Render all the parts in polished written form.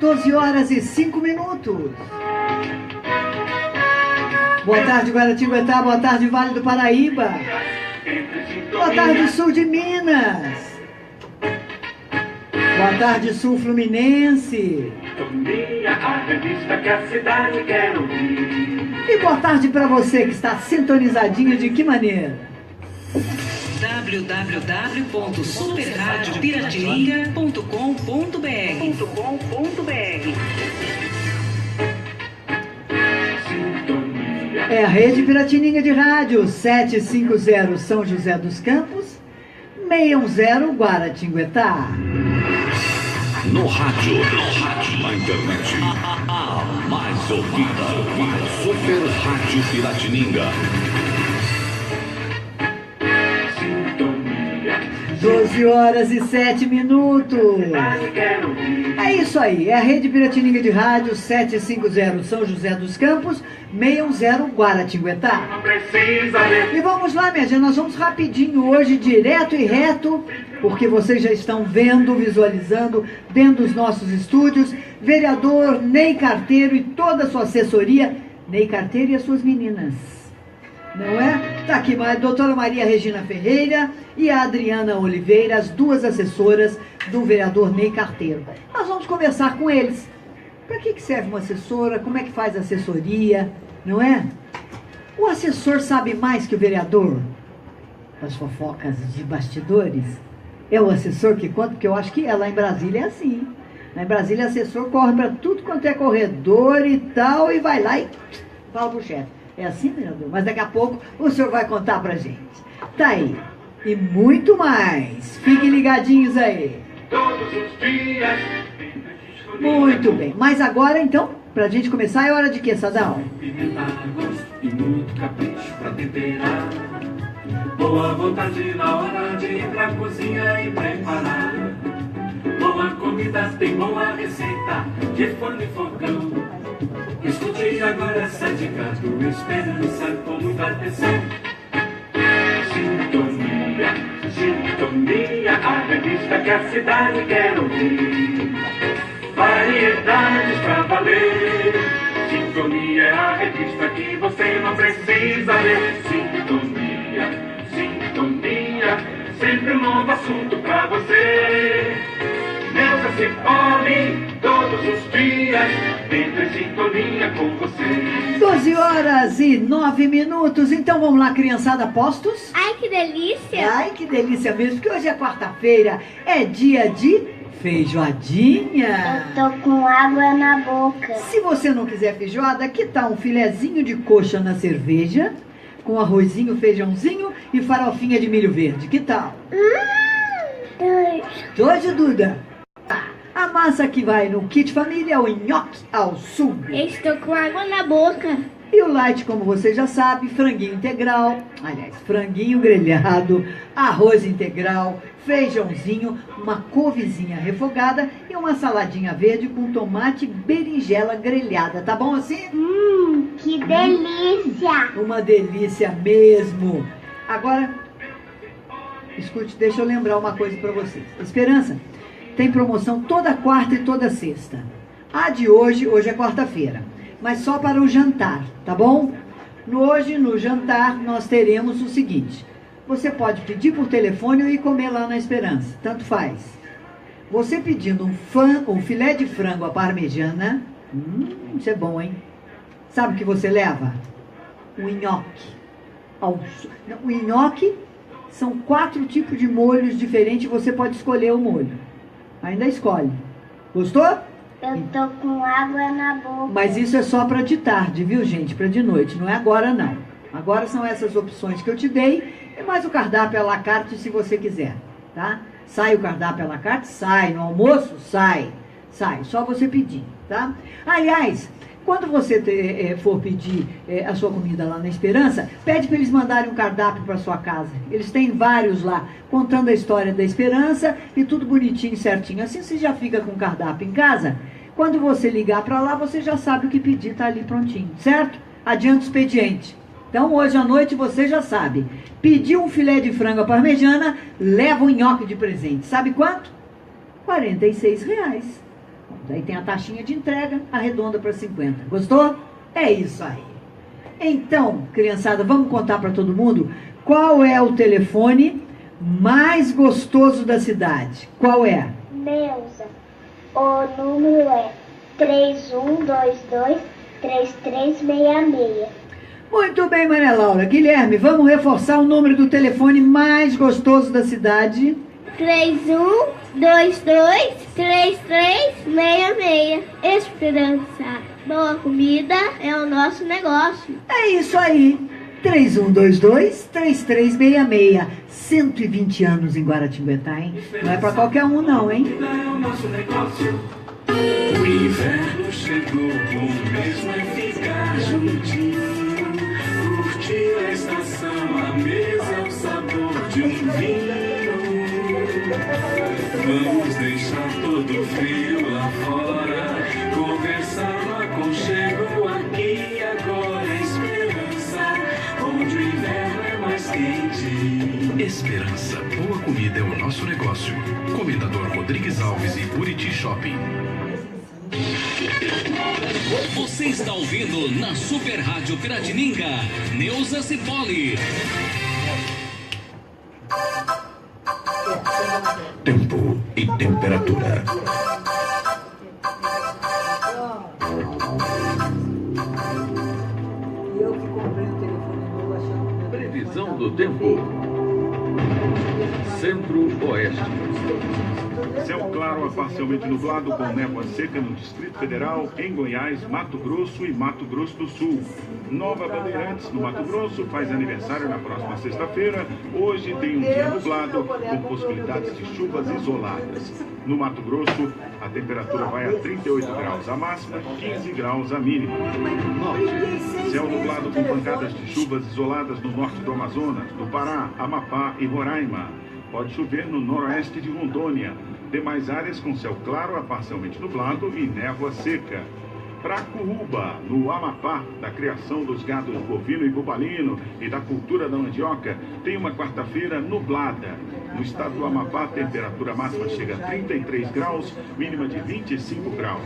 12 horas e 5 minutos. Boa tarde, Guaratinguetá. Boa tarde, Vale do Paraíba. Boa tarde, Sul de Minas. Boa tarde, Sul Fluminense. E boa tarde para você que está sintonizadinho de que maneira? www.superradiopiratininga.com.br. É a Rede Piratininga de Rádio, 750 São José dos Campos, 610 Guaratinguetá. No rádio, na internet, a mais ouvida, Super Rádio Piratininga. 12 horas e 7 minutos. É isso aí, é a Rede Piratininga de Rádio, 750 São José dos Campos, 610 Guaratinguetá. E vamos lá, minha gente, nós vamos rapidinho hoje, direto e reto, porque vocês já estão vendo, visualizando, dentro dos nossos estúdios, vereador Ney Carteiro e toda a sua assessoria, Ney Carteiro e as suas meninas. Não é? Está aqui a doutora Maria Regina Ferreira e a Adriana Oliveira, as duas assessoras do vereador Ney Carteiro. Nós vamos conversar com eles. Para que serve uma assessora? Como é que faz a assessoria? Não é? O assessor sabe mais que o vereador? As fofocas de bastidores? É o assessor que conta? Porque eu acho que lá em Brasília é assim. Lá em Brasília, o assessor corre para tudo quanto é corredor e tal, e vai lá e fala pro chefe. É assim, vereador? Mas daqui a pouco o senhor vai contar pra gente. Tá aí. E muito mais. Fiquem ligadinhos aí. Todos os dias. Muito bem. Mas agora, então, pra gente começar, é hora de quê, Sadal? Pimenta, gosto e muito capricho pra temperar. Boa vontade na hora de ir pra cozinha e preparar. Boa comida tem boa receita de forno e fogão. Escute agora essa dica do Esperança com muita atenção. Sintonia, sintonia, a revista que a cidade quer ouvir. Variedades pra valer. Sintonia é a revista que você não precisa ler. Sintonia, sintonia, sempre um novo assunto pra você. Nessa se fome todos os dias, dentro em sintonia com você. 12 horas e 9 minutos. Então vamos lá, criançada, postos? Ai, que delícia! Ai, que delícia mesmo, porque hoje é quarta-feira, é dia de feijoadinha. Eu tô com água na boca. Se você não quiser feijoada, que tal um filezinho de coxa na cerveja, com arrozinho, feijãozinho e farofinha de milho verde? Que tal? Doido, Duda? A massa que vai no kit família é o nhoque ao sugo. Eu estou com água na boca. E o light, como você já sabe, franguinho integral, aliás, franguinho grelhado, arroz integral, feijãozinho, uma couvezinha refogada e uma saladinha verde com tomate e berinjela grelhada. Tá bom assim? Que delícia! Uma delícia mesmo. Agora, escute, deixa eu lembrar uma coisa para vocês. Esperança, tem promoção toda quarta e toda sexta. A de hoje é quarta-feira, mas só para o jantar, tá bom? Hoje, no jantar, nós teremos o seguinte. Você pode pedir por telefone ou ir comer lá na Esperança, tanto faz. Você pedindo um filé de frango à parmegiana, isso é bom, hein? Sabe o que você leva? O nhoque. O nhoque são 4 tipos de molhos diferentes, você pode escolher o molho. Ainda escolhe. Gostou? Eu tô com água na boca. Mas isso é só para de tarde, viu, gente? Para de noite, não é agora, não. Agora são essas opções que eu te dei, e mais o cardápio à la carte, se você quiser, tá? Sai o cardápio à la carte? Sai. No almoço? Sai. Só você pedir, tá? Aliás, quando você for pedir a sua comida lá na Esperança, pede para eles mandarem um cardápio para sua casa. Eles têm vários lá, contando a história da Esperança e tudo bonitinho, certinho. Assim você já fica com o cardápio em casa. Quando você ligar para lá, você já sabe o que pedir, tá ali prontinho, certo? Adianta o expediente. Então, hoje à noite, você já sabe. Pediu um filé de frango à parmegiana, leva um nhoque de presente. Sabe quanto? R$ 46. Daí tem a taxinha de entrega, arredonda para 50. Gostou? É isso aí. Então, criançada, vamos contar para todo mundo qual é o telefone mais gostoso da cidade. Qual é? Neuza. O número é 3122-3366. Muito bem, Maria Laura. Guilherme, vamos reforçar o número do telefone mais gostoso da cidade. 3122-3366. Esperança. Boa comida é o nosso negócio. É isso aí. 3122-3366. 120 anos em Guaratinguetá, hein? Não é pra qualquer um, não, hein? É o nosso negócio. O inverno chegou com o mesmo é ficar juntinho. Curtir a estação, a mesa, o sabor de um vinho. Vamos deixar todo o frio lá fora. Conversar no aconchego aqui e agora. Esperança, onde o inverno é mais quente. Esperança, boa comida é o nosso negócio. Comendador Rodrigues Alves e Buriti Shopping. Você está ouvindo na Super Rádio Piratininga, Neuza Cipoli. Tempo e temperatura. Previsão do tempo. Centro-Oeste. Céu claro a parcialmente nublado com névoa seca no Distrito Federal, em Goiás, Mato Grosso e Mato Grosso do Sul. Nova Bandeirantes, no Mato Grosso, faz aniversário na próxima sexta-feira. Hoje tem um dia nublado com possibilidades de chuvas isoladas. No Mato Grosso, a temperatura vai a 38 graus a máxima, 15 graus a mínima. Norte, céu nublado com pancadas de chuvas isoladas no norte do Amazonas, do Pará, Amapá e Roraima. Pode chover no noroeste de Rondônia. Demais áreas com céu claro a parcialmente nublado e névoa seca. Pracuúba, no Amapá, da criação dos gados bovino e bubalino e da cultura da mandioca, tem uma quarta-feira nublada. No estado do Amapá, a temperatura máxima chega a 33 graus, mínima de 25 graus.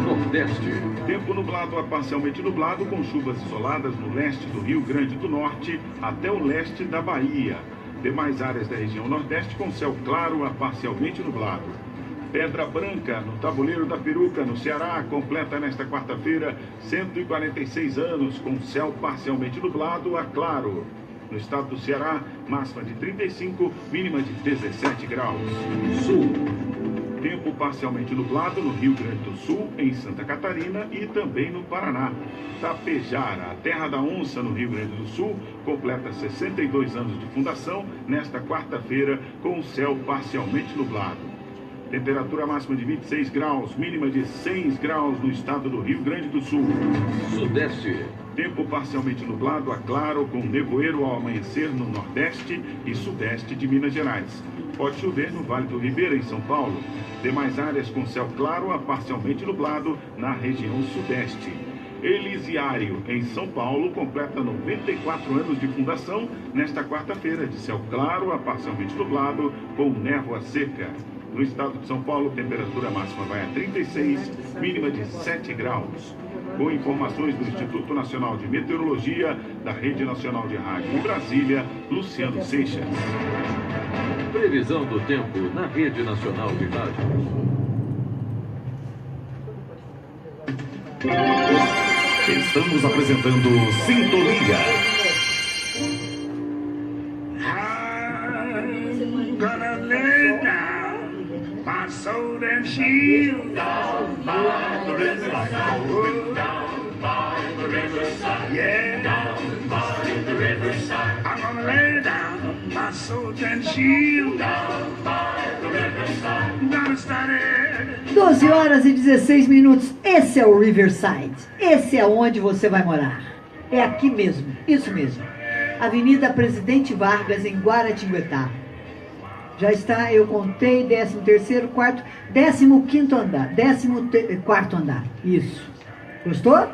Nordeste. Tempo nublado a parcialmente nublado, com chuvas isoladas no leste do Rio Grande do Norte até o leste da Bahia. Demais áreas da região Nordeste com céu claro a parcialmente nublado. Pedra Branca, no Tabuleiro da Peruca, no Ceará, completa nesta quarta-feira 146 anos, com céu parcialmente nublado a claro. No estado do Ceará, máxima de 35, mínima de 17 graus. Sul. Tempo parcialmente nublado no Rio Grande do Sul, em Santa Catarina e também no Paraná. Tapejara, a terra da onça no Rio Grande do Sul, completa 62 anos de fundação nesta quarta-feira, com céu parcialmente nublado. Temperatura máxima de 26 graus, mínima de 6 graus no estado do Rio Grande do Sul. Sudeste. Tempo parcialmente nublado a claro, com nevoeiro ao amanhecer no Nordeste e Sudeste de Minas Gerais. Pode chover no Vale do Ribeira, em São Paulo. Demais áreas com céu claro a parcialmente nublado na região Sudeste. Elisiário, em São Paulo, completa 94 anos de fundação nesta quarta-feira, de céu claro a parcialmente nublado, com névoa seca. No estado de São Paulo, temperatura máxima vai a 36, mínima de 7 graus. Com informações do Instituto Nacional de Meteorologia, da Rede Nacional de Rádio em Brasília, Luciano Seixas. Previsão do tempo na Rede Nacional de Rádio. Estamos apresentando Sintonia. I'm gonna lay down my soul and shield down by the riverside. Down by the riverside. Yeah. Down by the riverside. I'm gonna lay down my soul and shield down by the riverside. Gonna study. 12 horas e 16 minutos. Esse é o Riverside. Esse é onde você vai morar. É aqui mesmo, isso mesmo. Avenida Presidente Vargas, em Guaratinguetá. Já está, eu contei, 13º, 4º, 15º andar, 14º andar. Isso. Gostou?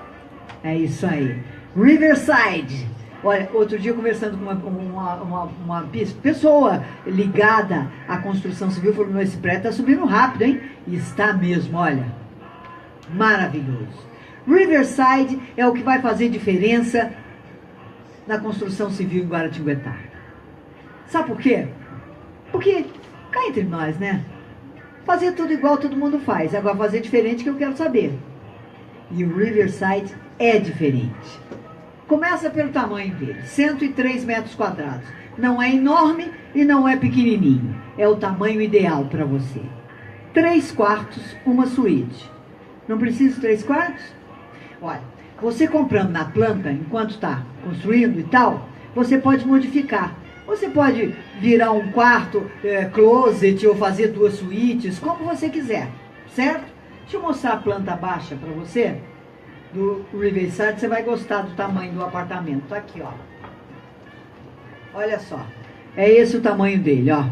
É isso aí. Riverside. Olha, outro dia conversando com uma pessoa ligada à construção civil, falou, esse prédio está subindo rápido, hein? E está mesmo, olha. maravilhoso. Riverside é o que vai fazer diferença na construção civil em Guaratinguetá. Sabe por quê? Porque, cá entre nós, né? Fazer tudo igual todo mundo faz. Agora fazer diferente que eu quero saber. E o Riverside é diferente. Começa pelo tamanho dele, 103 metros quadrados. Não é enorme e não é pequenininho. É o tamanho ideal para você. 3 quartos, uma suíte. Não precisa de 3 quartos? Olha, você comprando na planta, enquanto está construindo e tal, você pode modificar. Você pode virar um quarto, closet, ou fazer 2 suítes, como você quiser, certo? Deixa eu mostrar a planta baixa para você, do Riverside, você vai gostar do tamanho do apartamento. Tá aqui, ó. Olha só, é esse o tamanho dele, ó.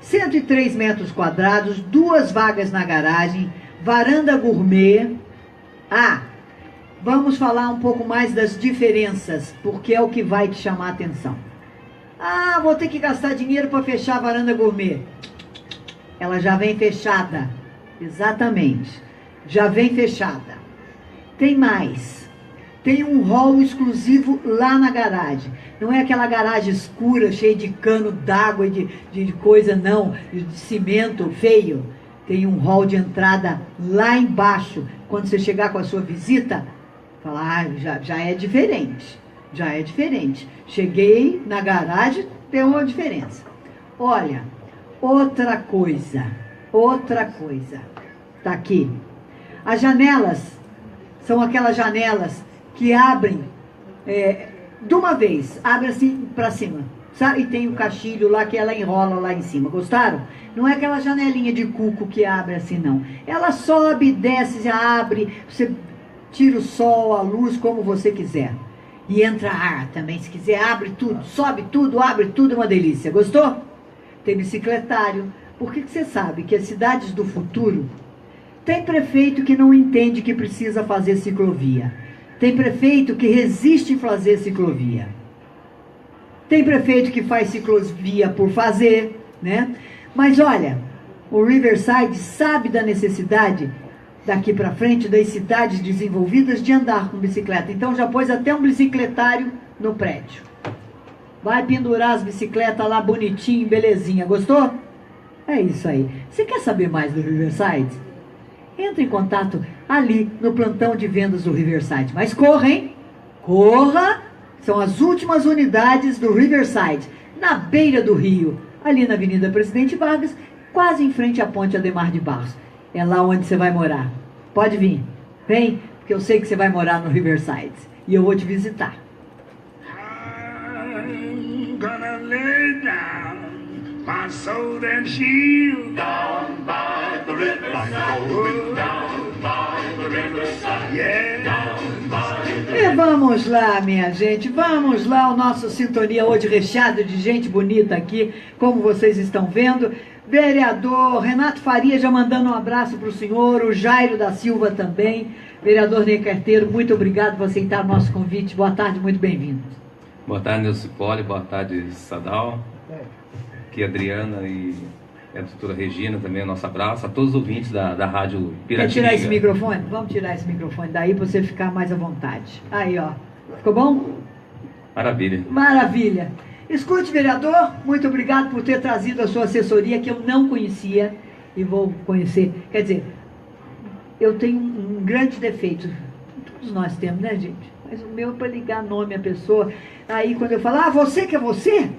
103 metros quadrados, 2 vagas na garagem, varanda gourmet. Vamos falar um pouco mais das diferenças, porque é o que vai te chamar a atenção. Vou ter que gastar dinheiro para fechar a varanda gourmet. Ela já vem fechada. Exatamente. Já vem fechada. Tem mais. Tem um hall exclusivo lá na garagem. Não é aquela garagem escura, cheia de cano d'água e de coisa, não. De cimento feio. Tem um hall de entrada lá embaixo. Quando você chegar com a sua visita, fala, já é diferente. Já é diferente. Cheguei na garagem, tem uma diferença. Olha, outra coisa. Tá aqui. As janelas são aquelas janelas que abrem de uma vez. Abre assim para cima. Sabe? E tem o caixilho lá que ela enrola lá em cima. Gostaram? Não é aquela janelinha de cuco que abre assim, não. Ela sobe, desce, abre. Você tira o sol, a luz, como você quiser. E entra ar também, se quiser, abre tudo, sobe tudo, abre tudo, uma delícia. Gostou? Tem bicicletário. Por que você sabe que as cidades do futuro tem prefeito que não entende que precisa fazer ciclovia? Tem prefeito que resiste em fazer ciclovia. Tem prefeito que faz ciclovia por fazer, né? Mas olha, o Riverside sabe da necessidade daqui para frente das cidades desenvolvidas de andar com bicicleta. Então já pôs até um bicicletário no prédio. Vai pendurar as bicicletas lá bonitinho, belezinha. Gostou? É isso aí. Você quer saber mais do Riverside? Entre em contato ali no plantão de vendas do Riverside. Mas corra, hein? Corra! São as últimas unidades do Riverside, na beira do rio, ali na Avenida Presidente Vargas, quase em frente à Ponte Ademar de Barros. É lá onde você vai morar. Pode vir. Vem, porque eu sei que você vai morar no Riverside. E eu vou te visitar. I'm gonna lay down my sword and shield down by the riverside. Down by the riverside. Yeah. Down by the... E vamos lá, minha gente. Vamos lá, o nosso Sintonia hoje recheado de gente bonita aqui, como vocês estão vendo. Vereador Renato Faria já mandando um abraço para o senhor, o Jairo da Silva também. Vereador Ney Carteiro, muito obrigado por aceitar o nosso convite. Boa tarde, muito bem-vindo. Boa tarde, Nilce Poli, boa tarde, Sadal. Aqui a Adriana e a doutora Regina também, o nosso abraço. A todos os ouvintes da Rádio Piratininga. Quer tirar esse microfone? Vamos tirar esse microfone daí para você ficar mais à vontade. Aí, ó. Ficou bom? Maravilha. Maravilha. Escute, vereador, muito obrigado por ter trazido a sua assessoria, que eu não conhecia e vou conhecer. Quer dizer, eu tenho um grande defeito. Todos nós temos, né, gente? Mas o meu é para ligar nome à pessoa. Aí, quando eu falo, você que é você?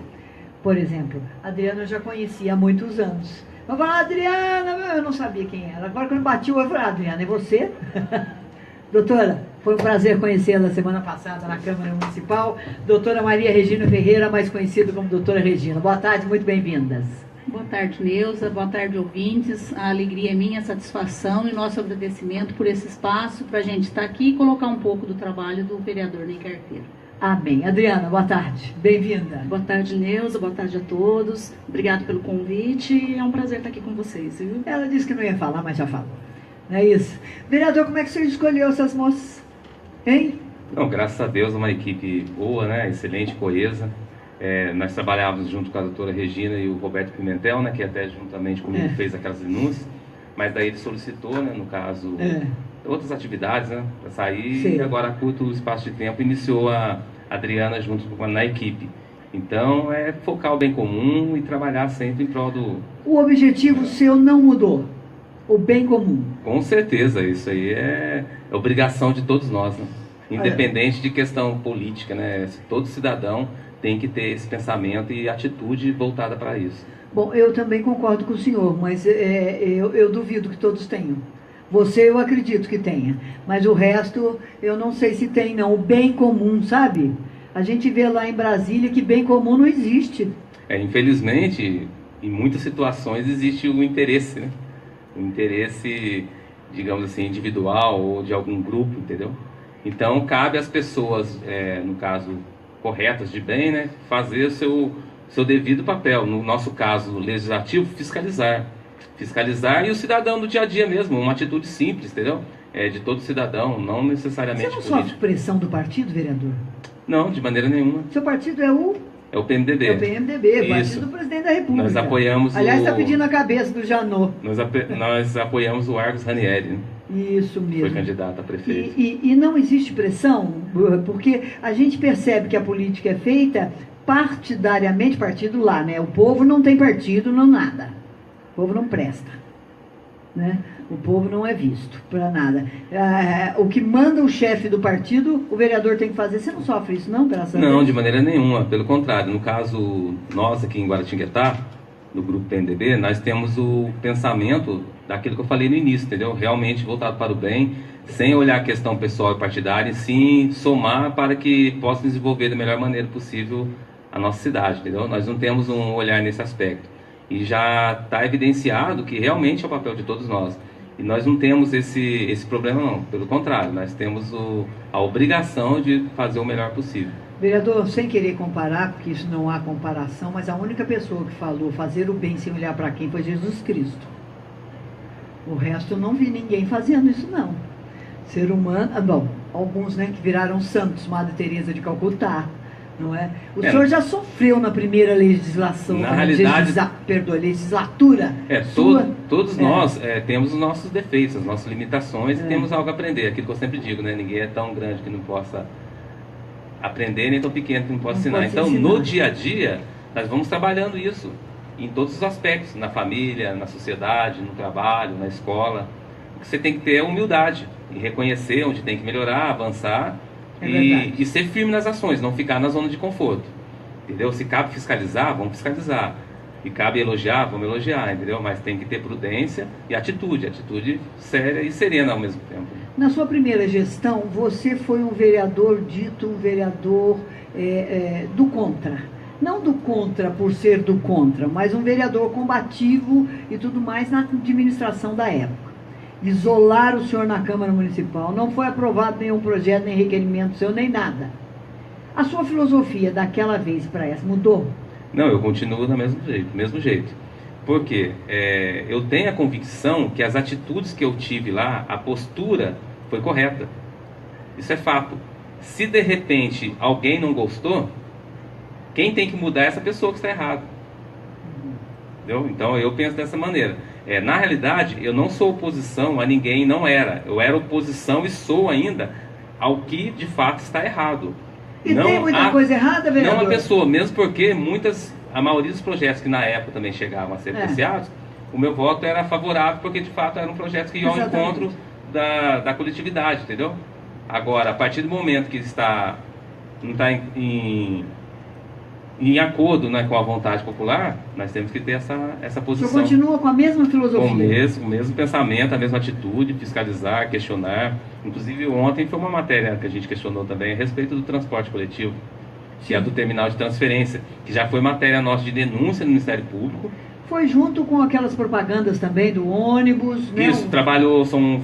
Por exemplo, a Adriana eu já conhecia há muitos anos. Eu falo, Adriana, eu não sabia quem era. Agora, quando bati o olho, eu falei, Adriana, é você? Doutora, foi um prazer conhecê-la semana passada na Câmara Municipal. Doutora Maria Regina Ferreira, mais conhecida como Doutora Regina. Boa tarde, muito bem-vindas. Boa tarde, Neuza. Boa tarde, ouvintes. A alegria é minha, a satisfação e nosso agradecimento por esse espaço para a gente estar aqui e colocar um pouco do trabalho do vereador Ney Carteiro. Amém. Adriana, boa tarde. Bem-vinda. Boa tarde, Neuza. Boa tarde a todos. Obrigado pelo convite. É um prazer estar aqui com vocês, viu? Ela disse que não ia falar, mas já falou. Não é isso? Vereador, como é que você escolheu essas moças? Hein? Não, graças a Deus, uma equipe boa, né? Excelente, coesa. Nós trabalhávamos junto com a doutora Regina e o Roberto Pimentel, né? Que até juntamente comigo fez aquelas denúncias. Mas daí ele solicitou, né? No caso, outras atividades, né? Para sair, Sim. e agora, a curto espaço de tempo, iniciou a Adriana junto na equipe. Então, é focar o bem comum e trabalhar sempre em prol do... O objetivo seu não mudou, o bem comum. Com certeza, isso aí é obrigação de todos nós, né? Independente de questão política, né? Todo cidadão tem que ter esse pensamento e atitude voltada para isso. Bom, eu também concordo com o senhor, mas eu duvido que todos tenham. Você eu acredito que tenha, mas o resto eu não sei se tem não. O bem comum, sabe? A gente vê lá em Brasília que bem comum não existe. Infelizmente, em muitas situações existe o interesse, né? O interesse, digamos assim, individual ou de algum grupo, entendeu? Então, cabe às pessoas, no caso, corretas de bem, né? Fazer o seu devido papel. No nosso caso legislativo, fiscalizar. Fiscalizar e o cidadão do dia a dia mesmo, uma atitude simples, entendeu? De todo cidadão, não necessariamente Você não político. sofre pressão do partido, vereador? Não, de maneira nenhuma. Seu partido é o... É o PMDB. É o PMDB, Isso. partido do presidente da República. Nós apoiamos Aliás, está pedindo a cabeça do Janot. Nós apoiamos o Argos Ranieri, né? Isso mesmo. Foi candidato a prefeito. E não existe pressão, porque a gente percebe que a política é feita partidariamente, partido lá, né? O povo não tem partido, não nada. O povo não presta, né? O povo não é visto para nada. O que manda o chefe do partido, o vereador tem que fazer. Você não sofre isso, não, graças a Deus? Não, de maneira nenhuma. Pelo contrário, no caso, nós aqui em Guaratinguetá, no grupo PMDB, nós temos o pensamento daquilo que eu falei no início, entendeu? Realmente voltado para o bem, sem olhar a questão pessoal e partidária, e sim somar para que possa desenvolver da melhor maneira possível a nossa cidade, entendeu? Nós não temos um olhar nesse aspecto. E já está evidenciado que realmente é o papel de todos nós. E nós não temos esse problema, não. Pelo contrário, nós temos a obrigação de fazer o melhor possível. Vereador, sem querer comparar, porque isso não há comparação, mas a única pessoa que falou fazer o bem sem olhar para quem foi Jesus Cristo. O resto eu não vi ninguém fazendo isso, não. Ser humano, bom, alguns, né, que viraram santos, Madre Teresa de Calcutá, não é? O senhor já sofreu na primeira legislação, na realidade, legislatura. Todos nós temos os nossos defeitos, as nossas limitações e temos algo a aprender. Aquilo que eu sempre digo, né? Ninguém é tão grande que não possa aprender, nem tão pequeno que não possa ensinar. Então, no dia a dia, nós vamos trabalhando isso em todos os aspectos, na família, na sociedade, no trabalho, na escola. O que você tem que ter é humildade e reconhecer onde tem que melhorar, avançar. E ser firme nas ações, não ficar na zona de conforto, entendeu? Se cabe fiscalizar, vamos fiscalizar. E cabe elogiar, vamos elogiar, entendeu? Mas tem que ter prudência e atitude séria e serena ao mesmo tempo. Na sua primeira gestão, você foi um vereador dito um vereador do contra. Não do contra por ser do contra, mas um vereador combativo e tudo mais na administração da época. Isolar o senhor na Câmara Municipal, não foi aprovado nenhum projeto, nem requerimento seu, nem nada. A sua filosofia daquela vez para essa mudou? Não, eu continuo do mesmo jeito. Porque eu tenho a convicção que as atitudes que eu tive lá, a postura foi correta. Isso é fato. Se de repente alguém não gostou, quem tem que mudar é essa pessoa que está errada. Entendeu? Então eu penso dessa maneira. Na realidade, eu não sou oposição a ninguém, não era. Eu era oposição e sou ainda ao que de fato está errado. E não tem muita coisa errada, vereador? Não a pessoa, mesmo porque a maioria dos projetos que na época também chegavam a ser apreciados, o meu voto era favorável, porque de fato eram projetos que iam ao encontro da coletividade, entendeu? Agora, a partir do momento que não está em acordo, né, com a vontade popular, nós temos que ter essa posição. O senhor continua com a mesma filosofia? Com o mesmo pensamento, a mesma atitude, fiscalizar, questionar. Inclusive ontem foi uma matéria que a gente questionou também a respeito do transporte coletivo, que é do terminal de transferência, que já foi matéria nossa de denúncia no Ministério Público. Foi junto com aquelas propagandas também do ônibus, né? Isso,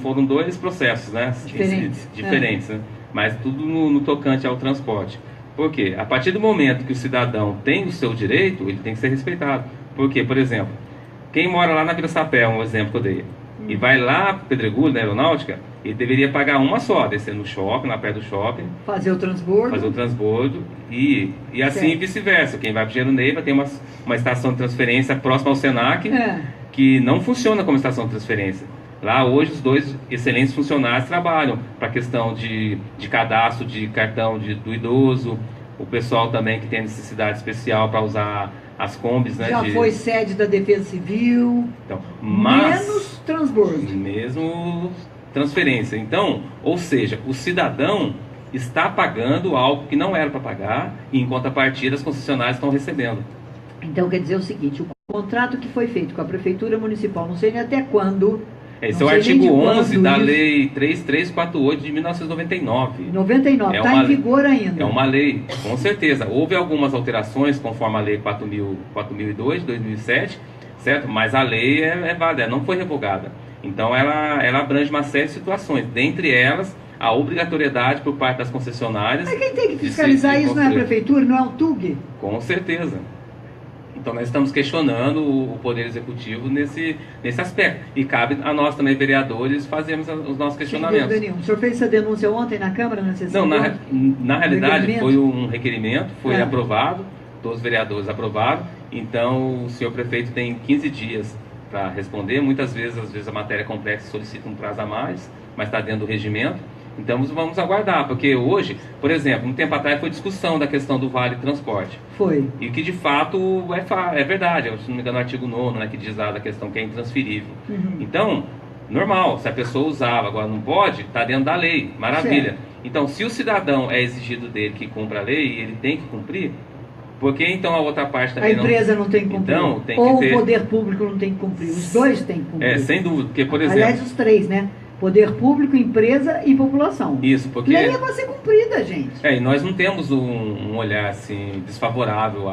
foram 2 processos, né? Diferentes, né? Mas tudo no tocante ao transporte. Por quê? A partir do momento que o cidadão tem o seu direito, ele tem que ser respeitado. Porque, por exemplo, quem mora lá na Vila Sapé, um exemplo que eu dei, e vai lá para Pedregulho, na aeronáutica, ele deveria pagar uma só, descer no shopping, lá perto do shopping. Fazer o transbordo. E assim vice-versa. Quem vai para Gero Neiva tem uma estação de transferência próxima ao Senac, que não funciona como estação de transferência. Lá hoje os 2 excelentes funcionários trabalham para a questão de cadastro de cartão do idoso, o pessoal também que tem necessidade especial para usar as combis, né? Já foi sede da Defesa Civil, então, mas, menos transbordo. Mesmo transferência. Então, ou seja, o cidadão está pagando algo que não era para pagar e em contrapartida as concessionárias estão recebendo. Então quer dizer o seguinte, o contrato que foi feito com a Prefeitura Municipal, não sei nem até quando... Esse é o artigo 11 da Lei 3348 de 1999. 99, está em vigor ainda. É uma lei, com certeza. Houve algumas alterações conforme a Lei 4002 de 2007, certo? Mas a lei é válida, não foi revogada. Então ela abrange uma série de situações, dentre elas a obrigatoriedade por parte das concessionárias. Mas quem tem que fiscalizar isso não é a Prefeitura, não é o TUG? Com certeza. Então nós estamos questionando o Poder Executivo nesse aspecto. E cabe a nós também, vereadores, fazermos os nossos questionamentos. Sem dúvida nenhuma. O senhor fez essa denúncia ontem na Câmara, na sessão? Não, na realidade foi um requerimento, foi aprovado, todos os vereadores aprovaram. Então o senhor prefeito tem 15 dias para responder. Muitas vezes, às vezes a matéria complexa solicita um prazo a mais, mas está dentro do regimento. Então vamos aguardar, porque hoje, por exemplo, um tempo atrás foi discussão da questão do Vale Transporte. Foi. E que de fato é verdade, se não me engano, o artigo 9, né, que diz lá da questão que é intransferível. Uhum. Então, normal, se a pessoa usava, agora não pode, está dentro da lei, maravilha. Certo. Então, se o cidadão é exigido dele que cumpra a lei e ele tem que cumprir, por que então a outra parte também não... A empresa não tem que cumprir, então, tem ou que ter... o poder público não tem que cumprir, os dois têm que cumprir. Sem dúvida, porque, por exemplo... Aliás, os 3, né? Poder público, empresa e população. Isso, porque... Lei é para ser cumprida, gente. E nós não temos um olhar assim, desfavorável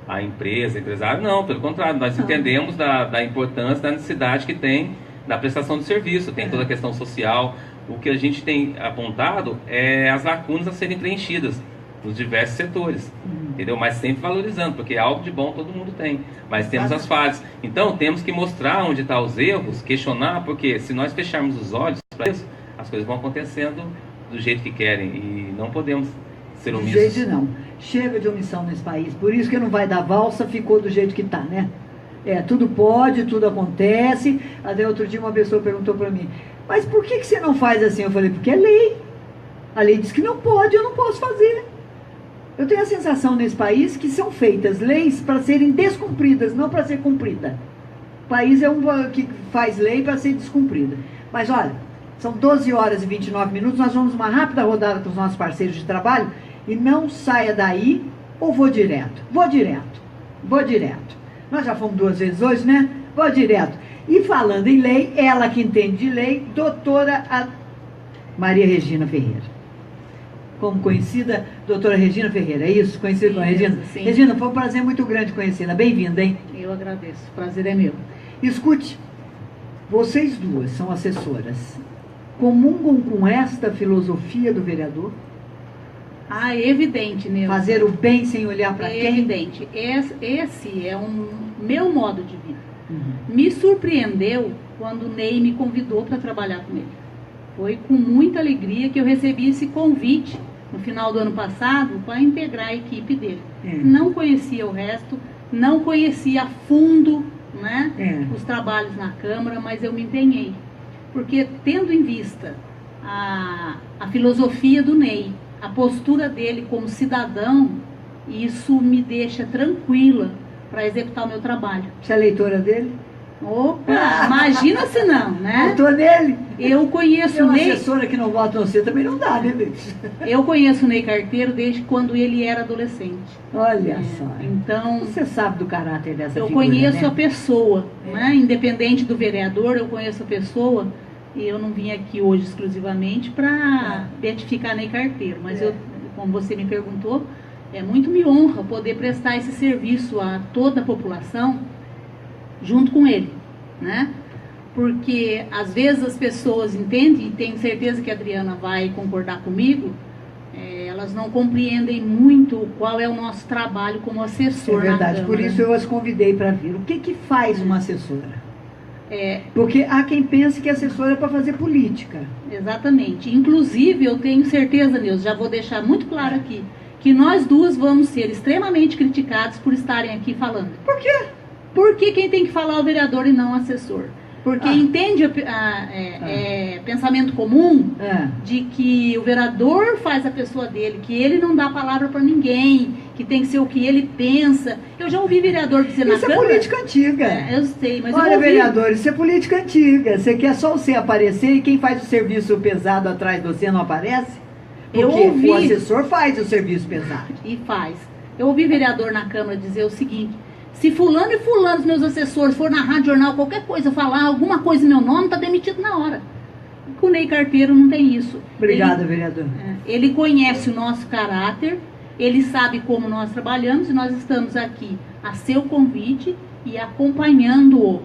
à empresa, empresário, não, pelo contrário, nós entendemos da importância, da necessidade que tem da prestação de serviço, tem toda a questão social. O que a gente tem apontado é as lacunas a serem preenchidas nos diversos setores, entendeu? Mas sempre valorizando, porque algo de bom todo mundo tem, mas temos as falhas. Então temos que mostrar onde estão os erros, questionar, porque se nós fecharmos os olhos para isso, as coisas vão acontecendo do jeito que querem e não podemos ser omissos. Do jeito não. Chega de omissão nesse país, por isso que não vai dar valsa, ficou do jeito que está, né? Tudo pode, tudo acontece. Até outro dia uma pessoa perguntou para mim, mas por que você não faz assim? Eu falei, porque é lei. A lei diz que não pode, eu não posso fazer. Eu tenho a sensação nesse país que são feitas leis para serem descumpridas, não para ser cumprida. O país é que faz lei para ser descumprida. Mas olha, são 12 horas e 29 minutos, nós vamos uma rápida rodada com os nossos parceiros de trabalho e não saia daí ou vou direto. Vou direto. Nós já fomos 2 vezes hoje, né? Vou direto. E falando em lei, ela que entende de lei, doutora Maria Regina Ferreira. Como conhecida, doutora Regina Ferreira, é isso? Conhecida como Regina? Sim. Regina, foi um prazer muito grande conhecê-la. Bem-vinda, hein? Eu agradeço, o prazer é meu. Escute, vocês duas são assessoras. Comungam com esta filosofia do vereador? É evidente, Neuza. Fazer o bem sem olhar para quem? É evidente. Esse é um meu modo de vida. Me surpreendeu quando o Ney me convidou para trabalhar com ele. Foi com muita alegria que eu recebi esse convite no final do ano passado para integrar a equipe dele. Não conhecia o resto, não conhecia a fundo, né, os trabalhos na Câmara, mas eu me empenhei. Porque tendo em vista a filosofia do Ney, a postura dele como cidadão, isso me deixa tranquila para executar o meu trabalho. Você é leitora dele? Opa, imagina se não, né? Votou nele? Eu conheço o Ney... Uma assessora que não vota você também não dá, né, Deus? Eu conheço o Ney Carteiro desde quando ele era adolescente. Olha só. Então... Você sabe do caráter dessa figura, eu conheço, né? a pessoa, né? Independente do vereador, eu conheço a pessoa. E eu não vim aqui hoje exclusivamente para beatificar Ney Carteiro. Mas eu, como você me perguntou, muito me honra poder prestar esse serviço a toda a população junto com ele, né? Porque às vezes as pessoas entendem, e tenho certeza que a Adriana vai concordar comigo, elas não compreendem muito qual é o nosso trabalho como assessor. É verdade, na por Câmara. isso eu as convidei para vir. O que faz uma assessora? Porque há quem pense que assessora é para fazer política. Exatamente. Inclusive, eu tenho certeza, Neuza, já vou deixar muito claro aqui, que nós duas vamos ser extremamente criticados por estarem aqui falando. Por quê? Porque quem tem que falar é o vereador e não o assessor. Porque entende pensamento comum de que o vereador faz a pessoa dele, que ele não dá palavra para ninguém, que tem que ser o que ele pensa. Eu já ouvi vereador dizer na Câmara... Isso é política antiga. Eu sei, mas olha, eu ouvi... vereador, isso é política antiga. Você quer só você aparecer e quem faz o serviço pesado atrás de você não aparece? Porque o assessor faz o serviço pesado. E faz. Eu ouvi vereador na Câmara dizer o seguinte: se fulano e fulano, os meus assessores, for na rádio, jornal, qualquer coisa, falar alguma coisa em meu nome, tá demitido na hora. Com o Ney Carpeiro não tem isso. Obrigada, vereador. Ele conhece o nosso caráter, ele sabe como nós trabalhamos e nós estamos aqui a seu convite e acompanhando-o.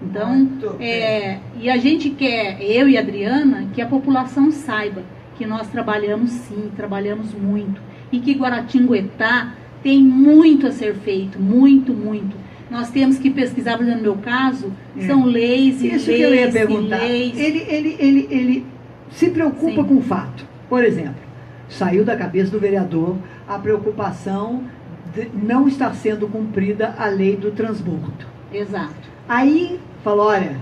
Então, e a gente quer, eu e a Adriana, que a população saiba que nós trabalhamos sim, trabalhamos muito. E que Guaratinguetá tem muito a ser feito, muito, muito. Nós temos que pesquisar, por exemplo, no meu caso, são leis e isso leis que eu ia perguntar. Leis. Ele se preocupa com o fato. Por exemplo, saiu da cabeça do vereador a preocupação de não estar sendo cumprida a lei do transbordo. Exato. Aí falou, olha,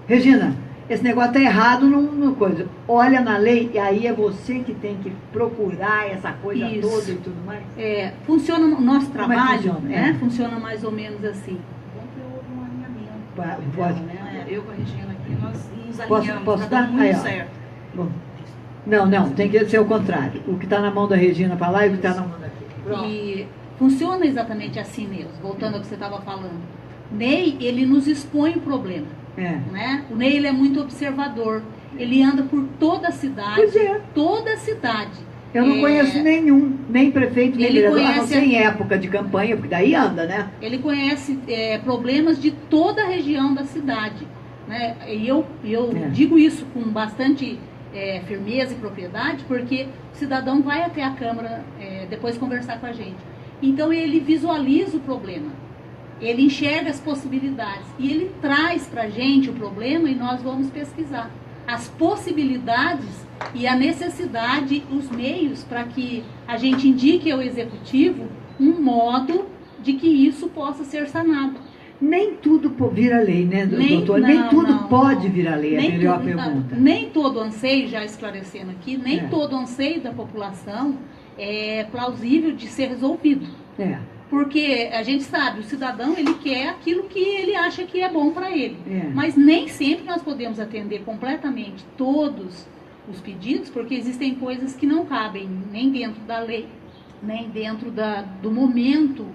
Regina, esse negócio está errado no coisa. Olha na lei e aí é você que tem que procurar essa coisa toda e tudo mais. Funciona o nosso trabalho, funciona? Né? Funciona mais ou menos assim. Houve um alinhamento. Pode. Eu com a Regina aqui, nós nos alinhamos. Posso dar? Muito certo. Bom. Não, tem que ser o contrário. O que está na mão da Regina para lá e o que está na mão daqui. E funciona exatamente assim mesmo, voltando ao que você estava falando. Ney, ele nos expõe o problema. Né? O Ney, ele é muito observador. Ele anda por toda a cidade. Pois é. Toda a cidade. Eu não conheço nenhum, nem prefeito, nem vereador, a não ser em época de campanha, porque daí anda, né? Ele conhece problemas de toda a região da cidade. Né? E eu digo isso com bastante firmeza e propriedade, porque o cidadão vai até a Câmara depois conversar com a gente. Então ele visualiza o problema. Ele enxerga as possibilidades e ele traz para a gente o problema e nós vamos pesquisar as possibilidades e a necessidade, os meios para que a gente indique ao Executivo um modo de que isso possa ser sanado. Nem tudo vira lei, né, doutor? Nem tudo pode virar lei, é a melhor pergunta. Nem todo anseio, já esclarecendo aqui, nem todo anseio da população é plausível de ser resolvido. Porque a gente sabe, o cidadão, ele quer aquilo que ele acha que é bom para ele. Mas nem sempre nós podemos atender completamente todos os pedidos, porque existem coisas que não cabem nem dentro da lei, nem dentro do momento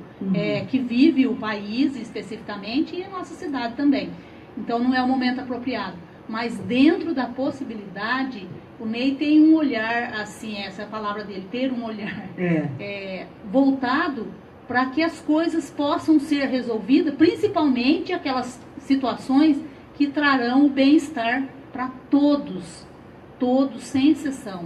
que vive o país especificamente e a nossa cidade também. Então não é o momento apropriado. Mas dentro da possibilidade, o Ney tem um olhar, assim, essa é a palavra dele, ter um olhar voltado para que as coisas possam ser resolvidas, principalmente aquelas situações que trarão o bem-estar para todos, sem exceção.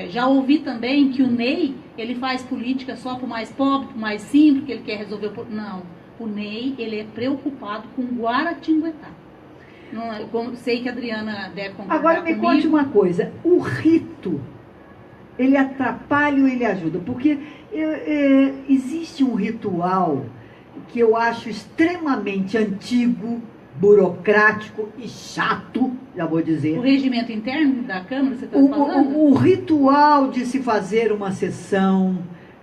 Já ouvi também que o Ney, ele faz política só para o mais pobre, para o mais simples, que ele quer resolver Não, o Ney, ele é preocupado com Guaratinguetá. Sei que a Adriana deve concordar Agora me comigo. conte uma coisa, o rito, ele atrapalha ou ele ajuda? Porque existe um ritual que eu acho extremamente antigo, burocrático e chato, já vou dizer. O regimento interno da Câmara, você está falando? O ritual de se fazer uma sessão,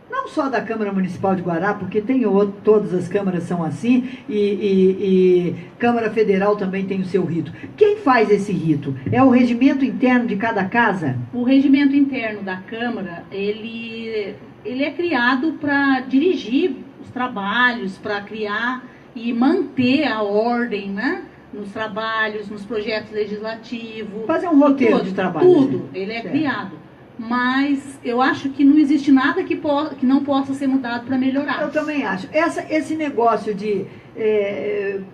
não só da Câmara Municipal de Guará, porque tem todas as câmaras são assim, e Câmara Federal também tem o seu rito. Quem faz esse rito? É o regimento interno de cada casa? O regimento interno da Câmara, ele é criado para dirigir os trabalhos, para criar e manter a ordem, né? Nos trabalhos, nos projetos legislativos. Fazer um roteiro de trabalho. Tudo, ele é criado. Mas eu acho que não existe nada que não possa ser mudado para melhorar. Eu também acho. Esse negócio de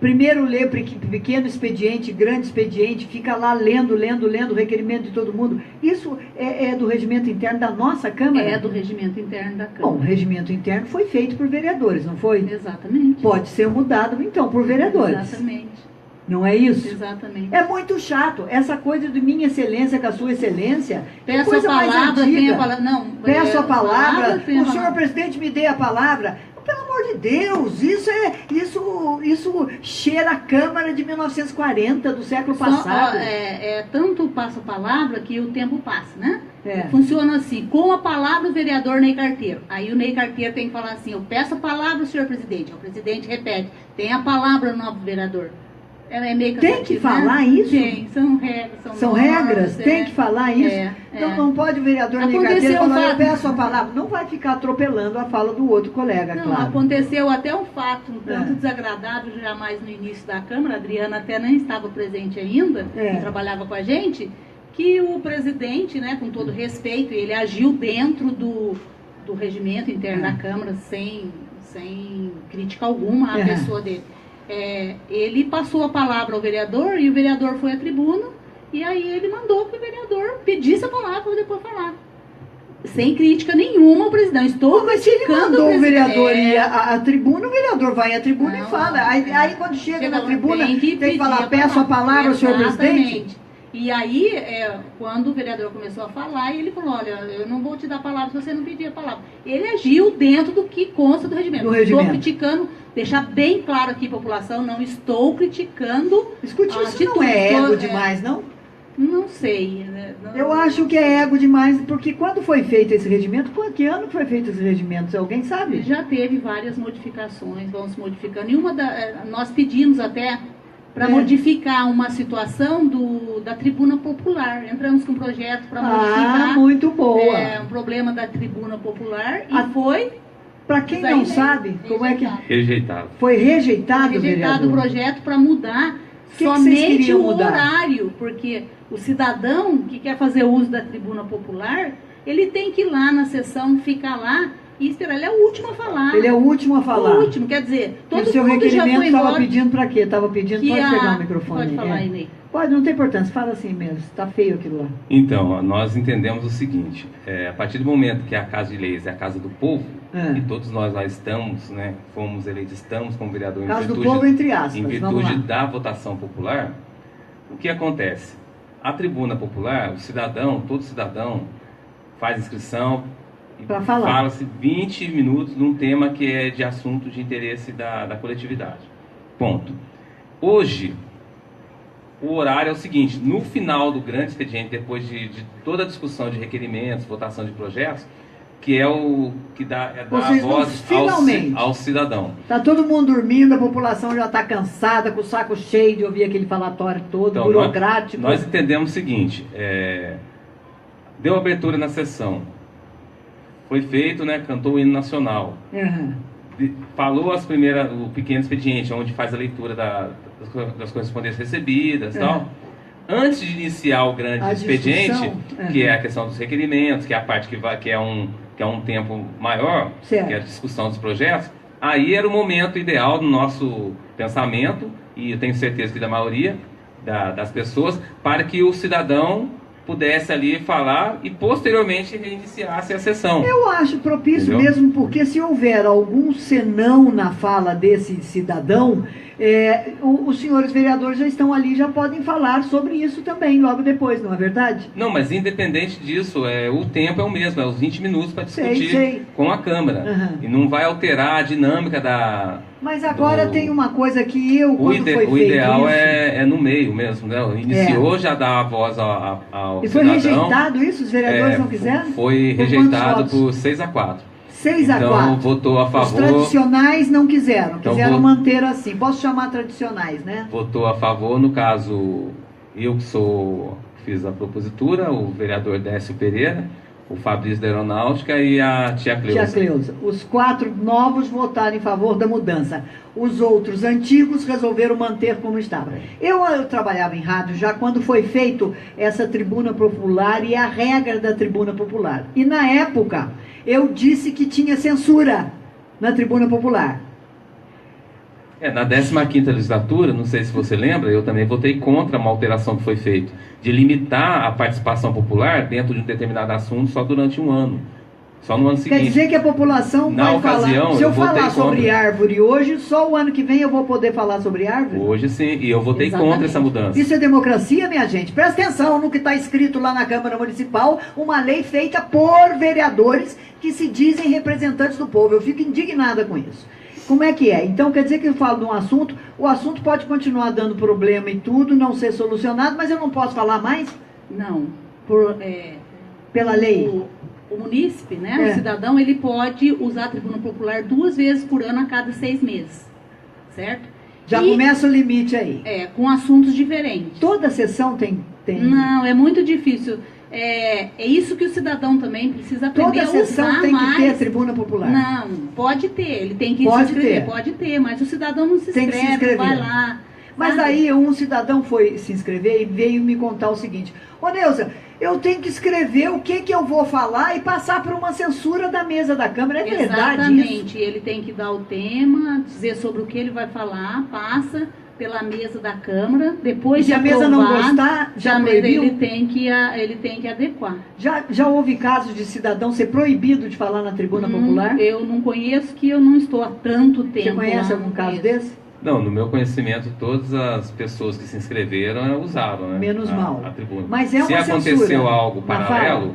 primeiro ler pequeno expediente, grande expediente, fica lá lendo o requerimento de todo mundo. Isso é do regimento interno da nossa Câmara? É do regimento interno da Câmara. Bom, o regimento interno foi feito por vereadores, não foi? Exatamente. Pode ser mudado, então, por vereadores. Exatamente. Não é isso? Exatamente. É muito chato. Essa coisa de minha excelência com a sua excelência. Peço a palavra, tem a palavra. Não, peço a palavra. O senhor presidente me dê a palavra. Pelo amor amor de Deus, isso cheira a Câmara de 1940, do século passado. Tanto passa a palavra que o tempo passa, né? Funciona assim, com a palavra o vereador Ney Carteiro. Aí o Ney Carteiro tem que falar assim, eu peço a palavra ao senhor presidente. O presidente repete, tem a palavra o novo vereador. É meio cansativo, tem que falar isso? Tem, são regras. São regras? Tem que falar isso? Então não pode o vereador Ney Carteiro falar, eu peço a palavra. Não vai ficar atropelando a fala do outro colega, não, claro. Aconteceu até um fato um tanto desagradável, jamais no início da Câmara, a Adriana até nem estava presente ainda, que trabalhava com a gente, que o presidente, né, com todo respeito, ele agiu dentro do regimento interno da Câmara, sem crítica alguma à pessoa dele. Ele passou a palavra ao vereador e o vereador foi à tribuna e aí ele mandou que o vereador pedisse a palavra para depois falar. Sem crítica nenhuma ao presidente. Mas se ele mandou o vereador ir à tribuna, o vereador vai à tribuna e fala. Aí quando chega na tribuna, tem que falar, peço a palavra ao senhor presidente. E aí, quando o vereador começou a falar, ele falou, olha, eu não vou te dar a palavra se você não pedir a palavra. Ele agiu dentro do que consta do regimento. Estou criticando, deixar bem claro aqui, população, não estou criticando... Escute, isso não é ego demais, não? Não sei. Né? Eu acho que é ego demais, porque quando foi feito esse regimento, que ano foi feito esse regimento? Alguém sabe? Já teve várias modificações, vão se modificando. E nós pedimos até... para modificar uma situação da tribuna popular. Entramos com um projeto para modificar muito boa. Um problema da tribuna popular e foi... Para quem não sabe, como é que... Rejeitado. Foi rejeitado, o projeto para mudar somente o horário, porque o cidadão que quer fazer uso da tribuna popular, ele tem que ir lá na sessão, ficar lá e esperar. Ele é o último a falar. Ele é o último a falar. O último, quer dizer, todo mundo já foi embora. O seu requerimento estava pedindo para quê? Estava pedindo, pode pegar o microfone. Pode falar, Inês. Pode, não tem importância, fala assim mesmo, está feio aquilo lá. Então, nós entendemos o seguinte, a partir do momento que a Casa de Leis é a Casa do Povo, e todos nós lá estamos, né, fomos eleitos, estamos como vereador Casa do Povo, entre aspas, em virtude da votação popular, o que acontece? A tribuna popular, o cidadão, todo cidadão faz inscrição, fala-se 20 minutos num tema que é de assunto de interesse da coletividade. Ponto. Hoje, o horário é o seguinte, no final do grande expediente, depois de toda a discussão de requerimentos, votação de projetos, que é o que dá a voz ao cidadão. Está todo mundo dormindo, a população já está cansada, com o saco cheio de ouvir aquele falatório todo, então, burocrático. Nós entendemos o seguinte, deu abertura na sessão, foi feito, né, cantou o hino nacional, falou o pequeno expediente, onde faz a leitura das correspondências recebidas e tal. Antes de iniciar o grande expediente, que é a questão dos requerimentos, que é a parte que é um tempo maior, que é a discussão dos projetos, aí era o momento ideal do nosso pensamento, e eu tenho certeza que da maioria das pessoas, para que o cidadão pudesse ali falar e posteriormente reiniciasse a sessão. Eu acho propício mesmo, porque se houver algum senão na fala desse cidadão, os senhores vereadores já estão ali, já podem falar sobre isso também, logo depois, não é verdade? Não, mas independente disso, o tempo é o mesmo, é os 20 minutos para discutir com a Câmara. E não vai alterar a dinâmica da... Mas agora tem uma coisa que o ideal é no meio mesmo, né? Iniciou, já dá a voz ao e foi cidadão. Rejeitado isso? Os vereadores não quiseram? Foi rejeitado por 6-4. 6-4. Então, votou a favor. Os tradicionais não quiseram, quiseram manter assim. Posso chamar tradicionais, né? Votou a favor, no caso, eu que fiz a propositura, o vereador Décio Pereira, o Fabrício da Aeronáutica e a tia Cleusa. Os 4 novos votaram em favor da mudança. Os outros antigos resolveram manter como estava. Eu trabalhava em rádio já quando foi feito essa tribuna popular e a regra da tribuna popular. E na época eu disse que tinha censura na tribuna popular. Na 15ª legislatura, não sei se você lembra, eu também votei contra uma alteração que foi feita, de limitar a participação popular dentro de um determinado assunto só durante um ano. Só no ano seguinte. Quer dizer que a população vai falar... Se eu falar sobre árvore hoje, só o ano que vem eu vou poder falar sobre árvore? Hoje sim, e eu votei contra essa mudança. Isso é democracia, minha gente? Presta atenção no que está escrito lá na Câmara Municipal, uma lei feita por vereadores que se dizem representantes do povo. Eu fico indignada com isso. Como é que é? Então quer dizer que eu falo de um assunto, o assunto pode continuar dando problema e tudo, não ser solucionado, mas eu não posso falar mais? Não. Pela lei? O munícipe, né, o cidadão, ele pode usar a tribuna popular 2 vezes por ano a cada 6 meses, certo? Já começa o limite aí. Com assuntos diferentes. Toda sessão tem? Não, é muito difícil. É isso que o cidadão também precisa aprender a usar. Toda sessão tem que ter a tribuna popular? Não, pode ter, ele tem que se inscrever, pode ter, mas o cidadão não se inscreve, vai lá. Mas aí um cidadão foi se inscrever e veio me contar o seguinte: ô Neuza, eu tenho que escrever o que eu vou falar e passar por uma censura da mesa da Câmara, é verdade isso? Exatamente, ele tem que dar o tema, dizer sobre o que ele vai falar, passa pela mesa da Câmara, depois de aprovado, a mesa não gostar, já proibiu? Ele tem que adequar. Já houve casos de cidadão ser proibido de falar na tribuna popular? Eu não conheço, que eu não estou há tanto tempo. Você conhece algum caso desse? Não, no meu conhecimento, todas as pessoas que se inscreveram usaram, né? Menos mal. A tribuna. Mas é uma Se aconteceu censura, algo paralelo,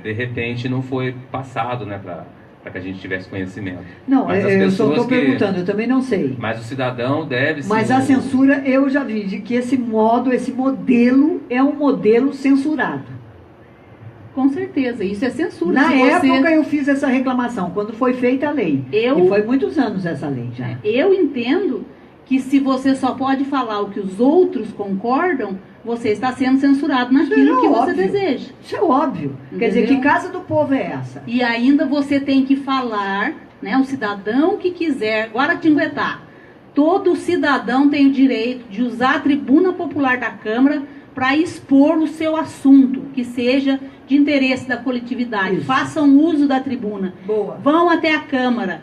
de repente não foi passado, né, para que a gente tivesse conhecimento. Não, eu só estou perguntando, eu também não sei. Mas o cidadão deve... Mas a censura, eu já vi, de que esse modelo é um modelo censurado. Com certeza, isso é censura. Na época eu fiz essa reclamação, quando foi feita a lei. E foi muitos anos essa lei já. Eu entendo que se você só pode falar o que os outros concordam, você está sendo censurado naquilo que você deseja. Isso é óbvio. Entendeu? Quer dizer, que casa do povo é essa? E ainda você tem que falar, né, o cidadão que quiser, Guaratinguetá, todo cidadão tem o direito de usar a tribuna popular da Câmara para expor o seu assunto, que seja de interesse da coletividade. Isso. Façam uso da tribuna. Boa. Vão até a Câmara,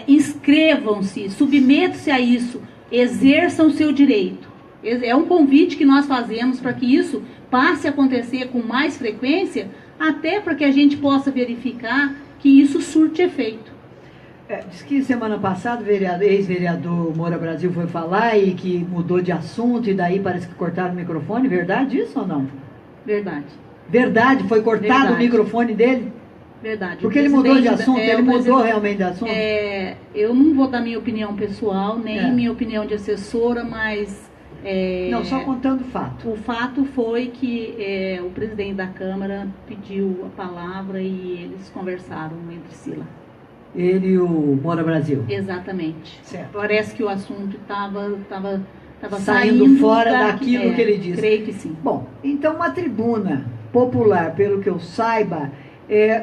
inscrevam-se, submetam-se a isso, exerçam o seu direito. É um convite que nós fazemos para que isso passe a acontecer com mais frequência, até para que a gente possa verificar que isso surte efeito. Diz que semana passada o ex-vereador Moura Brasil foi falar e que mudou de assunto e daí parece que cortaram o microfone. Verdade isso ou não? Verdade. Verdade? Foi cortado o microfone dele? Verdade. Porque ele mudou de assunto? Ele mudou realmente de assunto? Eu não vou dar minha opinião pessoal, nem minha opinião de assessora, mas... não, só contando o fato. O fato foi que o presidente da Câmara pediu a palavra e eles conversaram entre si lá. Ele e o Moura Brasil. Exatamente. Certo. Parece que o assunto estava saindo fora daquilo que ele disse. Creio que sim. Bom, então uma tribuna popular, pelo que eu saiba,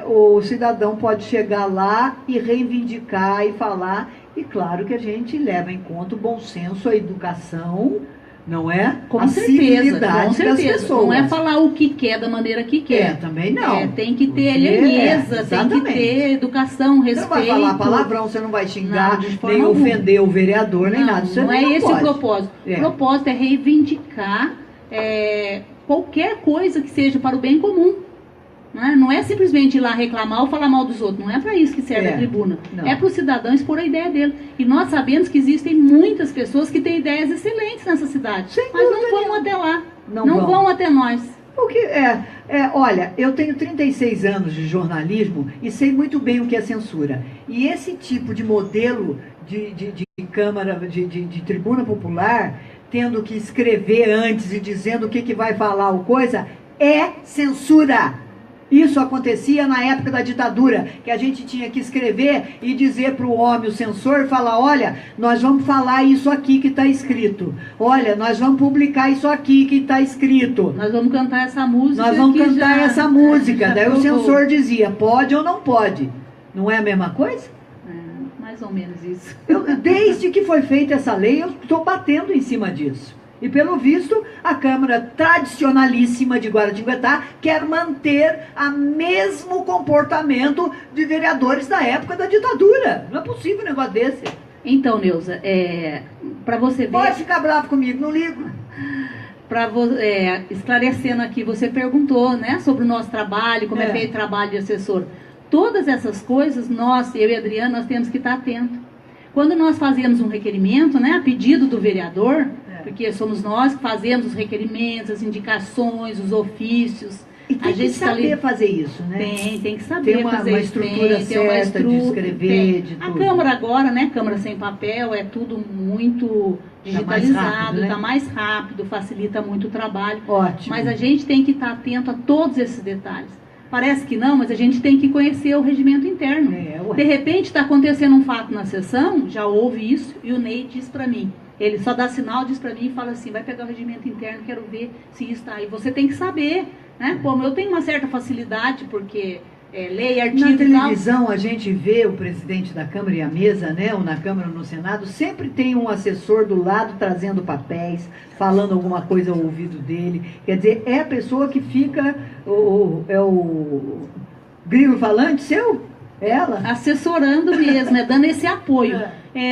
o cidadão pode chegar lá e reivindicar e falar, e claro que a gente leva em conta o bom senso, a educação, não é? Com certeza, com certeza. Não é falar o que quer da maneira que quer. Também não. Tem que ter aliança, tem que ter educação, respeito. Você não vai falar palavrão, você não vai xingar, nem ofender o vereador, nem nada. Não é esse o propósito. O propósito é reivindicar qualquer coisa que seja para o bem comum. Não é simplesmente ir lá reclamar ou falar mal dos outros. Não é para isso que serve a tribuna. Não. É para o cidadão expor a ideia dele. E nós sabemos que existem muitas pessoas que têm ideias excelentes nessa cidade. Mas não vão até lá. Não vão até nós. Olha, eu tenho 36 anos de jornalismo e sei muito bem o que é censura. E esse tipo de modelo de Câmara, de tribuna popular, tendo que escrever antes e dizendo o que vai falar ou coisa, é censura. Isso acontecia na época da ditadura, que a gente tinha que escrever e dizer para o homem, o censor, falar, olha, nós vamos falar isso aqui que está escrito. Olha, nós vamos publicar isso aqui que está escrito. Nós vamos cantar essa música. Nós vamos cantar essa música. Daí o censor dizia, pode ou não pode. Não é a mesma coisa? Mais ou menos isso. Desde que foi feita essa lei, eu estou batendo em cima disso. E, pelo visto, a Câmara tradicionalíssima de Guaratinguetá quer manter o mesmo comportamento de vereadores da época da ditadura. Não é possível um negócio desse. Então, Neuza, para você ver... Pode ficar bravo comigo, não ligo. Esclarecendo aqui, você perguntou, né, sobre o nosso trabalho, como é feito o trabalho de assessor. Todas essas coisas, eu e a Adriana, nós temos que estar atentos. Quando nós fazemos um requerimento, né, a pedido do vereador... porque somos nós que fazemos os requerimentos, as indicações, os ofícios. E tem que saber fazer isso, né? Tem que saber tem fazer uma isso. Estrutura certa de escrever, de A tudo. Câmara agora, né? Câmara sem papel, é tudo muito digitalizado, tá mais rápido, facilita muito o trabalho. Ótimo. Mas a gente tem que estar atento a todos esses detalhes. Parece que não, mas a gente tem que conhecer o regimento interno. De repente está acontecendo um fato na sessão, já houve isso, e o Ney diz para mim. Ele só dá sinal, diz para mim e fala assim, vai pegar o regimento interno, quero ver se isso está aí. Você tem que saber, né? Como eu tenho uma certa facilidade, porque lei, artigo na e tal. televisão a gente vê o presidente da Câmara e a mesa, né? Ou na Câmara ou no Senado, sempre tem um assessor do lado trazendo papéis, falando alguma coisa ao ouvido dele. Quer dizer, é a pessoa que fica, é o grilo falante seu? Ela? Assessorando mesmo, dando esse apoio.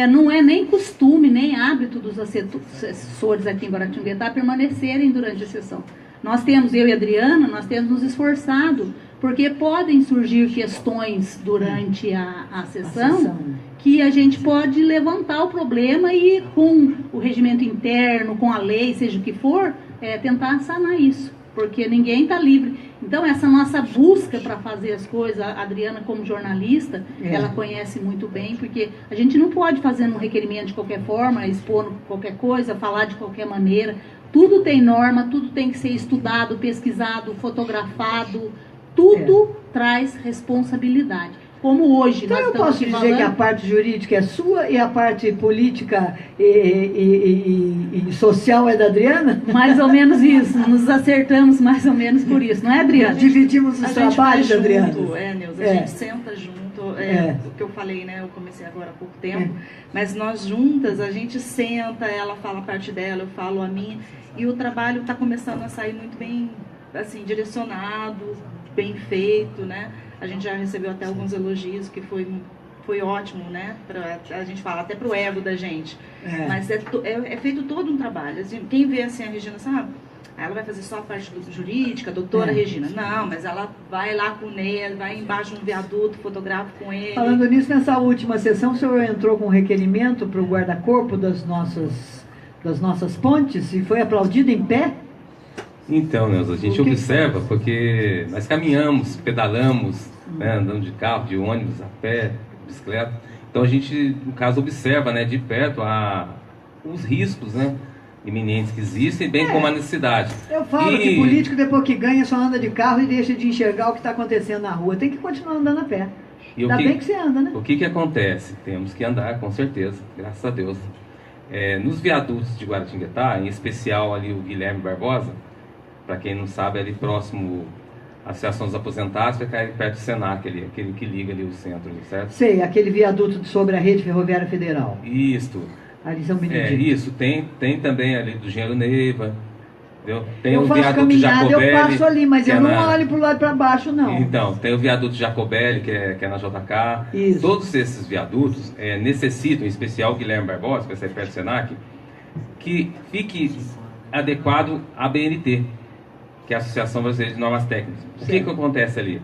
Não é nem costume, nem hábito dos assessores aqui em Guaratinguetá permanecerem durante a sessão. Nós temos, eu e a Adriana, nós temos nos esforçado, porque podem surgir questões durante a sessão que a gente pode levantar o problema e com o regimento interno, com a lei, seja o que for, tentar sanar isso, porque ninguém está livre. Então, essa nossa busca para fazer as coisas, a Adriana como jornalista, ela conhece muito bem, porque a gente não pode fazer um requerimento de qualquer forma, expor qualquer coisa, falar de qualquer maneira. Tudo tem norma, tudo tem que ser estudado, pesquisado, fotografado, tudo traz responsabilidade. Como hoje então nós eu estamos posso dizer falando... que a parte jurídica é sua e a parte política e social é da Adriana? Mais ou menos isso, nos acertamos mais ou menos por isso, não é, Adriana? Dividimos os trabalhos, Adriana. Neuza, a gente senta junto, o que eu falei, né, eu comecei agora há pouco tempo, mas nós juntas, a gente senta, ela fala a parte dela, eu falo a minha, e o trabalho está começando a sair muito bem, assim, direcionado, bem feito, né? A gente já recebeu até alguns elogios, que foi ótimo, né? A gente fala até pro ego da gente. Mas é feito todo um trabalho. Assim, quem vê assim a Regina, sabe? Ela vai fazer só a parte jurídica, a doutora Regina. Não, mas ela vai lá com o Ney, vai embaixo de um viaduto, fotografa com ele. Falando nisso, nessa última sessão, o senhor entrou com um requerimento para o guarda-corpo das nossas pontes e foi aplaudido em pé? Então, Neuza, a gente observa porque nós caminhamos, pedalamos, né, andando de carro, de ônibus, a pé, bicicleta. Então a gente, no caso, observa, né, de perto os riscos, né, iminentes que existem, bem como a necessidade. Eu falo que político, depois que ganha, só anda de carro e deixa de enxergar o que está acontecendo na rua. Tem que continuar andando a pé. Ainda bem que você anda, né? O que acontece? Temos que andar, com certeza, graças a Deus. Nos viadutos de Guaratinguetá, em especial ali o Guilherme Barbosa, para quem não sabe, ali próximo à Associação dos Aposentados, fica ali perto do Senac, aquele que liga ali o centro, certo? Sei, aquele viaduto sobre a rede ferroviária federal. Isso. Ali São Benedito. Isso, tem também ali do Engenheiro Neiva, entendeu? Tem eu o faço viaduto caminhada, Jacobelli, eu passo ali, mas eu não olho olho para o lado para baixo, não. Então, tem o viaduto Jacobelli, que é na JK. Isso. Todos esses viadutos necessitam, em especial o Guilherme Barbosa, que vai sair perto do Senac, que fique adequado à BNT, que é a Associação Brasileira de Normas Técnicas. O que acontece ali?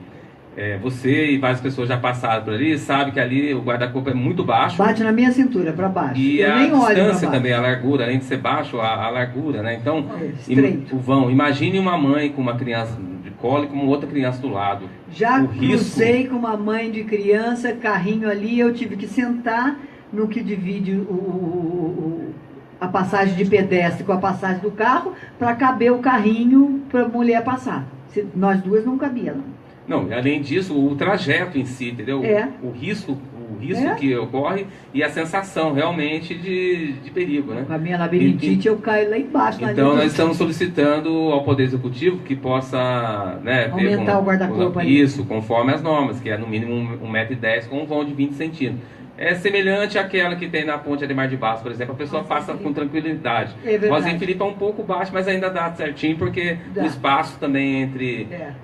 Você e várias pessoas já passaram por ali, sabe que ali o guarda-corpo é muito baixo. Bate na minha cintura, para baixo. E eu a nem olho distância pra também, a largura, além de ser baixo, a largura, né? Então, estreito. o vão. Imagine uma mãe com uma criança de colo e com outra criança do lado. Já cruzei com uma mãe de criança, carrinho ali, eu tive que sentar no que divide a passagem de pedestre com a passagem do carro para caber o carrinho para a mulher passar. Nós duas não cabia, não. Não, além disso, o trajeto em si, entendeu? O risco que ocorre e a sensação realmente de perigo, né? Com a minha labirintite eu caio lá embaixo. Então nós estamos solicitando ao Poder Executivo que possa, né, aumentar o guarda-corpo ali. Isso, conforme as normas, que é no mínimo 1,10 m com um vão de 20 centímetros. É semelhante àquela que tem na ponte Ademar de Barros, por exemplo, a pessoa passa com tranquilidade. Rosinha Felipe é um pouco baixo, mas ainda dá certinho, porque o espaço também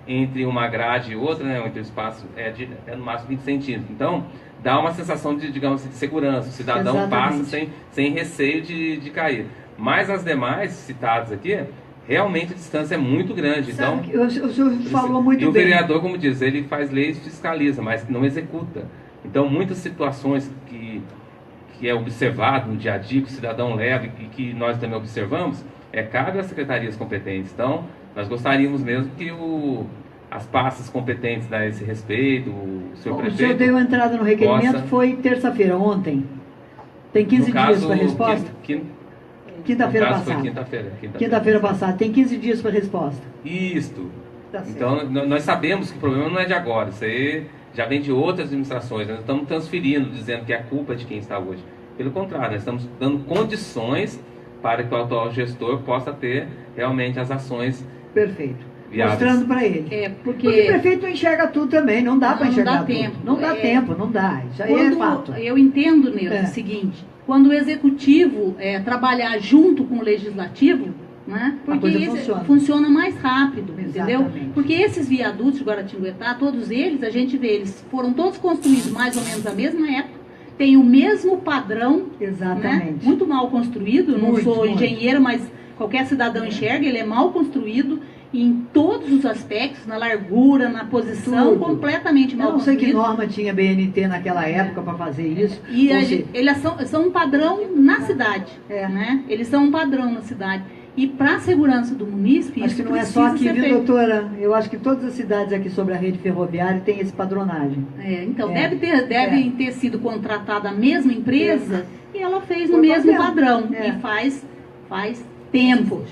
entre uma grade e outra, né, entre o espaço é no máximo 20 centímetros. Então, dá uma sensação de, digamos, de segurança. O cidadão passa sem receio de cair. Mas as demais citadas aqui, realmente a distância é muito grande. Então, o senhor falou muito bem. E o vereador, como diz, ele faz leis, fiscaliza, mas não executa. Então, muitas situações que é observado no dia a dia, que o cidadão leva e que nós também observamos, cabe às secretarias competentes. Então, Nós gostaríamos mesmo que as pastas competentes a esse respeito, o senhor prefeito... O senhor deu entrada no requerimento, foi terça-feira, ontem. Tem 15 dias para resposta? Quinta-feira passada. Quinta-feira passada. Tem 15 dias para resposta. Isto. Tá, então, nós sabemos que o problema não é de agora. Isso aí já vem de outras administrações. Nós estamos transferindo, dizendo que é a culpa de quem está hoje. Pelo contrário, nós estamos dando condições para que o atual gestor possa ter realmente as ações... Perfeito. Viáveis. Mostrando para ele. Porque o prefeito não enxerga tudo também. Não dá para enxergar tudo. Não dá tempo, não dá. Isso aí é fato. Eu entendo, Neuza, o seguinte... Quando o executivo trabalhar junto com o legislativo, né, porque funciona mais rápido, entendeu? Porque esses viadutos de Guaratinguetá, todos eles, a gente vê, eles foram todos construídos mais ou menos na mesma época, tem o mesmo padrão, né, muito mal construído, não sou engenheiro, mas qualquer cidadão enxerga, ele é mal construído, em todos os aspectos, na largura, na posição, completamente mal construído. Eu não sei que norma tinha BNT naquela época para fazer isso. E eles são um padrão na cidade, né? Eles são um padrão na cidade. E para a segurança do munícipe, acho que não é só aqui, viu, doutora? Eu acho que todas as cidades aqui sobre a rede ferroviária têm esse padronagem. Então, devem ter sido contratada a mesma empresa e ela fez no mesmo padrão. E faz tempo.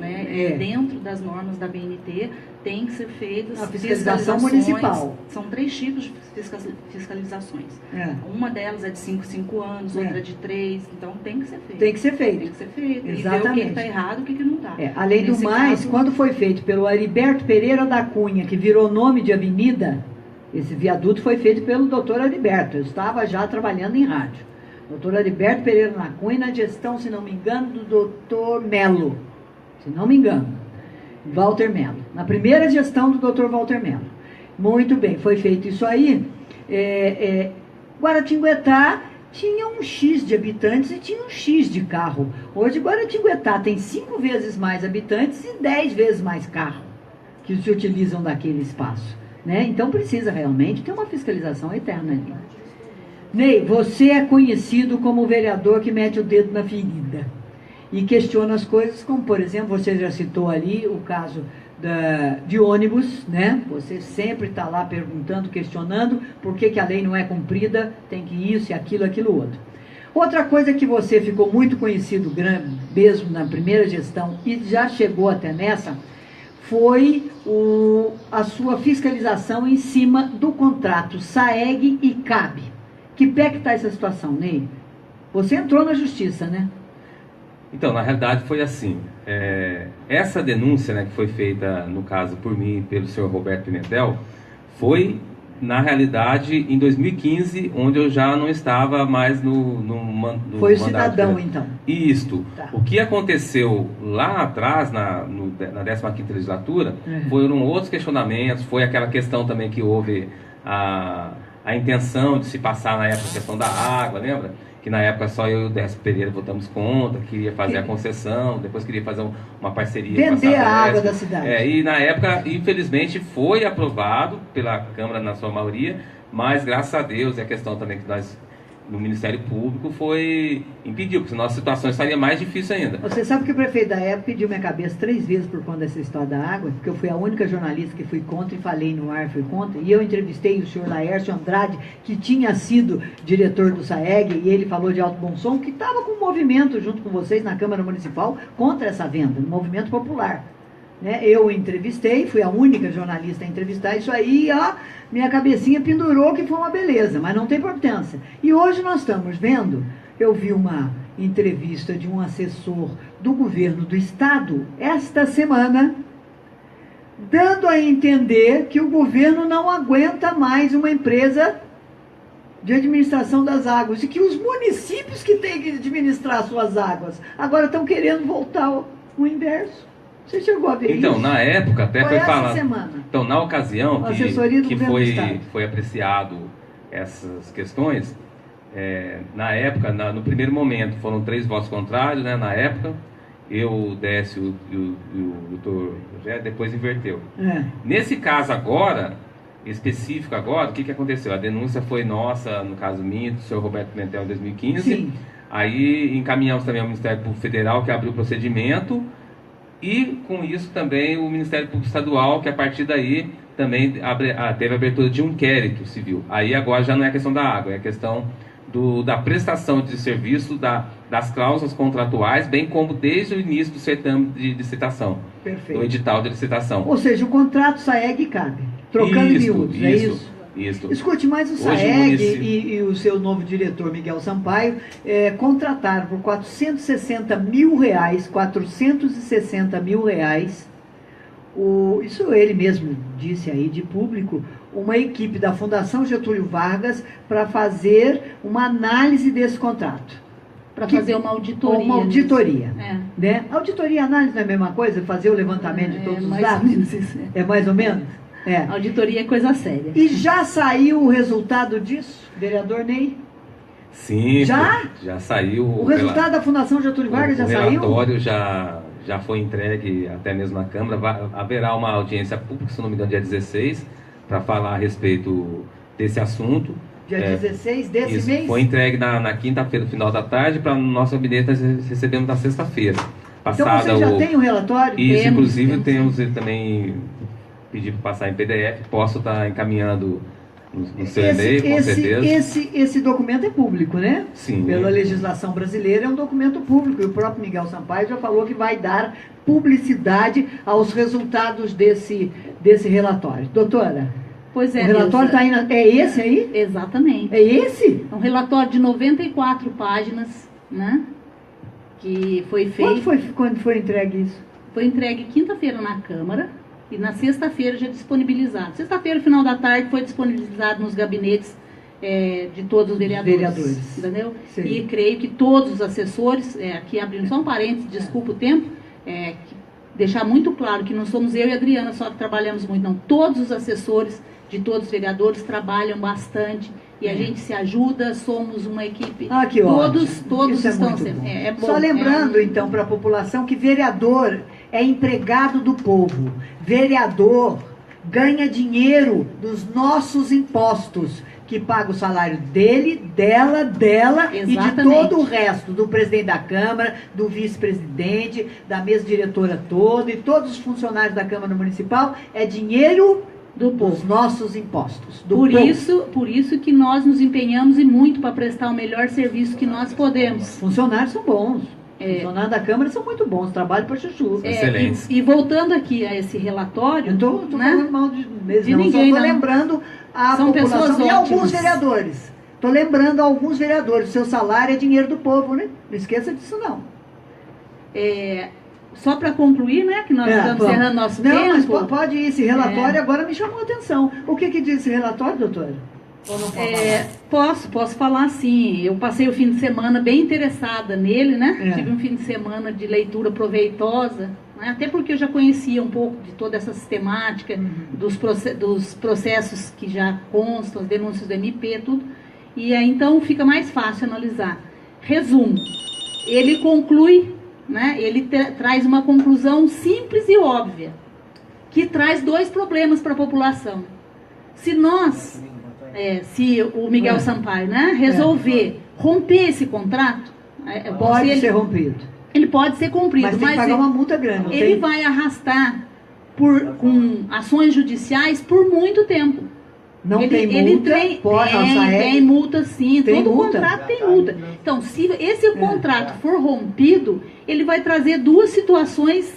Né? Dentro das normas da BNT tem que ser feitas a fiscalização municipal. São 3 tipos de fiscalizações. Uma delas é de 5 anos, outra é de 3, então tem que ser feito. Tem que ser feito. Tem que ser feito. Exatamente. E ver o que está errado e o que não está. Além do mais, quando foi feito pelo Heriberto Pereira da Cunha, que virou nome de avenida, esse viaduto foi feito pelo doutor Heriberto. Eu estava já trabalhando em rádio. Doutor Heriberto Pereira da Cunha, na gestão, se não me engano, do doutor Melo. Se não me engano, Walter Melo. Na primeira gestão do Dr. Walter Melo. Muito bem, foi feito isso aí. Guaratinguetá tinha um X de habitantes e tinha um X de carro. Hoje Guaratinguetá tem 5 vezes mais habitantes e 10 vezes mais carro que se utilizam daquele espaço. Né? Então precisa realmente ter uma fiscalização eterna ali. Ney, você é conhecido como o vereador que mete o dedo na ferida e questiona as coisas, como, por exemplo, você já citou ali o caso de ônibus, né? Você sempre está lá perguntando, questionando por que a lei não é cumprida, tem que isso e aquilo outro. Outra coisa que você ficou muito conhecido mesmo na primeira gestão e já chegou até nessa, foi a sua fiscalização em cima do contrato SAEG e CAB. Que pé que está essa situação, Ney? Você entrou na justiça, né? Então, na realidade foi assim, essa denúncia, né, que foi feita, no caso, por mim e pelo senhor Roberto Pimentel, foi, na realidade, em 2015, onde eu já não estava mais no foi o cidadão, então. Isto. Tá. O que aconteceu lá atrás, na 15ª legislatura, foram outros questionamentos, foi aquela questão também que houve a intenção de se passar na época a questão da água, lembra? Que na época só eu e o Décio Pereira votamos contra, queria fazer a concessão, depois queria fazer uma parceria. Vender a água da cidade. E na época, infelizmente, foi aprovado pela Câmara na sua maioria, mas graças a Deus, e a questão também que nós, no Ministério Público, impediu, porque senão a situação estaria mais difícil ainda. Você sabe que o prefeito da época pediu minha cabeça 3 vezes por conta dessa história da água, porque eu fui a única jornalista que fui contra e falei no ar, fui contra, e eu entrevistei o senhor Laércio Andrade, que tinha sido diretor do SAEG, e ele falou de alto bom som, que estava com um movimento junto com vocês na Câmara Municipal contra essa venda, um movimento popular. Eu entrevistei, fui a única jornalista a entrevistar isso aí, minha cabecinha pendurou, que foi uma beleza, mas não tem importância. E hoje nós estamos vendo, eu vi uma entrevista de um assessor do governo do estado, esta semana, dando a entender que o governo não aguenta mais uma empresa de administração das águas, e que os municípios que têm que administrar suas águas, agora estão querendo voltar o inverso. Você chegou a ver isso? Então, na época, até foi falado. Semana. Então, na ocasião que foi apreciado essas questões, na época, no primeiro momento, foram 3 votos contrários, né? Na época, eu, o Décio e o doutor Rogério, depois inverteu. Nesse caso agora, específico agora, o que aconteceu? A denúncia foi nossa, no caso minha, do senhor Roberto Pimentel, em 2015. Sim. Aí encaminhamos também ao Ministério Público Federal, que abriu o procedimento. E com isso também o Ministério Público Estadual, que a partir daí também teve a abertura de um inquérito civil. Aí agora já não é questão da água, é questão da prestação de serviço, das cláusulas contratuais, bem como desde o início do certame de licitação, Perfeito. do edital de licitação. Ou seja, o contrato SAEG cabe, trocando em miúdos, é isso? Isso. Escute, mas o SAEG e o seu novo diretor, Miguel Sampaio, contrataram por R$460 mil, isso ele mesmo disse aí de público, uma equipe da Fundação Getúlio Vargas para fazer uma análise desse contrato. Para fazer uma auditoria. Uma auditoria. Né? Auditoria e análise não é a mesma coisa? Fazer o levantamento de todos os dados? É mais ou menos? Auditoria é coisa séria. E já saiu o resultado disso, vereador Ney? Sim, já saiu. O resultado da Fundação Getúlio Vargas já saiu? O relatório já foi entregue até mesmo na Câmara. Haverá uma audiência pública, se não me engano, dia 16, para falar a respeito desse assunto. Dia 16 desse mês? Foi entregue na quinta-feira, no final da tarde, para o nosso gabinete nós recebemos na sexta-feira. Então você já tem o relatório? Isso, inclusive temos ele também pedir para passar em PDF, posso estar encaminhando no seu e-mail, com certeza. Esse documento é público, né? Sim. Pela legislação brasileira é um documento público, e o próprio Miguel Sampaio já falou que vai dar publicidade aos resultados desse relatório. Doutora? Pois é. O relatório está aí, é esse aí? Exatamente. É esse? É um relatório de 94 páginas, né? Que foi feito... Quando foi entregue isso? Foi entregue quinta-feira na Câmara e na sexta-feira já disponibilizado. Sexta-feira, final da tarde, foi disponibilizado nos gabinetes de todos os vereadores. Entendeu? Sim. E creio que todos os assessores, aqui abrindo só um parênteses, desculpa o tempo, deixar muito claro que não somos eu e a Adriana só que trabalhamos muito, não. Todos os assessores de todos os vereadores trabalham bastante e a gente se ajuda, somos uma equipe. Que todos isso estão sendo. Bom. Só lembrando, então, para a população que vereador é empregado do povo. Vereador ganha dinheiro dos nossos impostos, que paga o salário dele, dela Exatamente. E de todo o resto, do presidente da Câmara, do vice-presidente, da mesa diretora toda e todos os funcionários da Câmara Municipal, é dinheiro dos nossos impostos. Por isso que nós nos empenhamos e muito para prestar o melhor serviço que nós podemos. Funcionários são bons. Funcionários da Câmara são muito bons, trabalho para chuchu. Excelente. E voltando aqui a esse relatório... Eu estou falando mal de ninguém, só estou lembrando a são população e ótimas. alguns vereadores. Estou lembrando a alguns vereadores, o seu salário é dinheiro do povo, né? Não esqueça disso, não. Só para concluir, né, que nós estamos encerrando nosso tempo... Não, mas pode ir, esse relatório agora me chamou a atenção. O que diz esse relatório, doutora? Posso falar sim. Eu passei o fim de semana bem interessada nele, né? Tive um fim de semana de leitura proveitosa, né? Até porque eu já conhecia um pouco de toda essa sistemática, dos processos que já constam, as denúncias do MP, tudo. E aí, então, fica mais fácil analisar. Resumo. Ele conclui, né? Ele traz uma conclusão simples e óbvia, que traz dois problemas para a população. Se o Miguel Sampaio, né, resolver romper esse contrato, pode ser rompido. Ele pode ser cumprido, mas tem que pagar uma multa grande. Ele vai arrastar com ações judiciais por muito tempo. Tem multa sim, todo contrato tem multa. Então, se esse contrato for rompido, ele vai trazer duas situações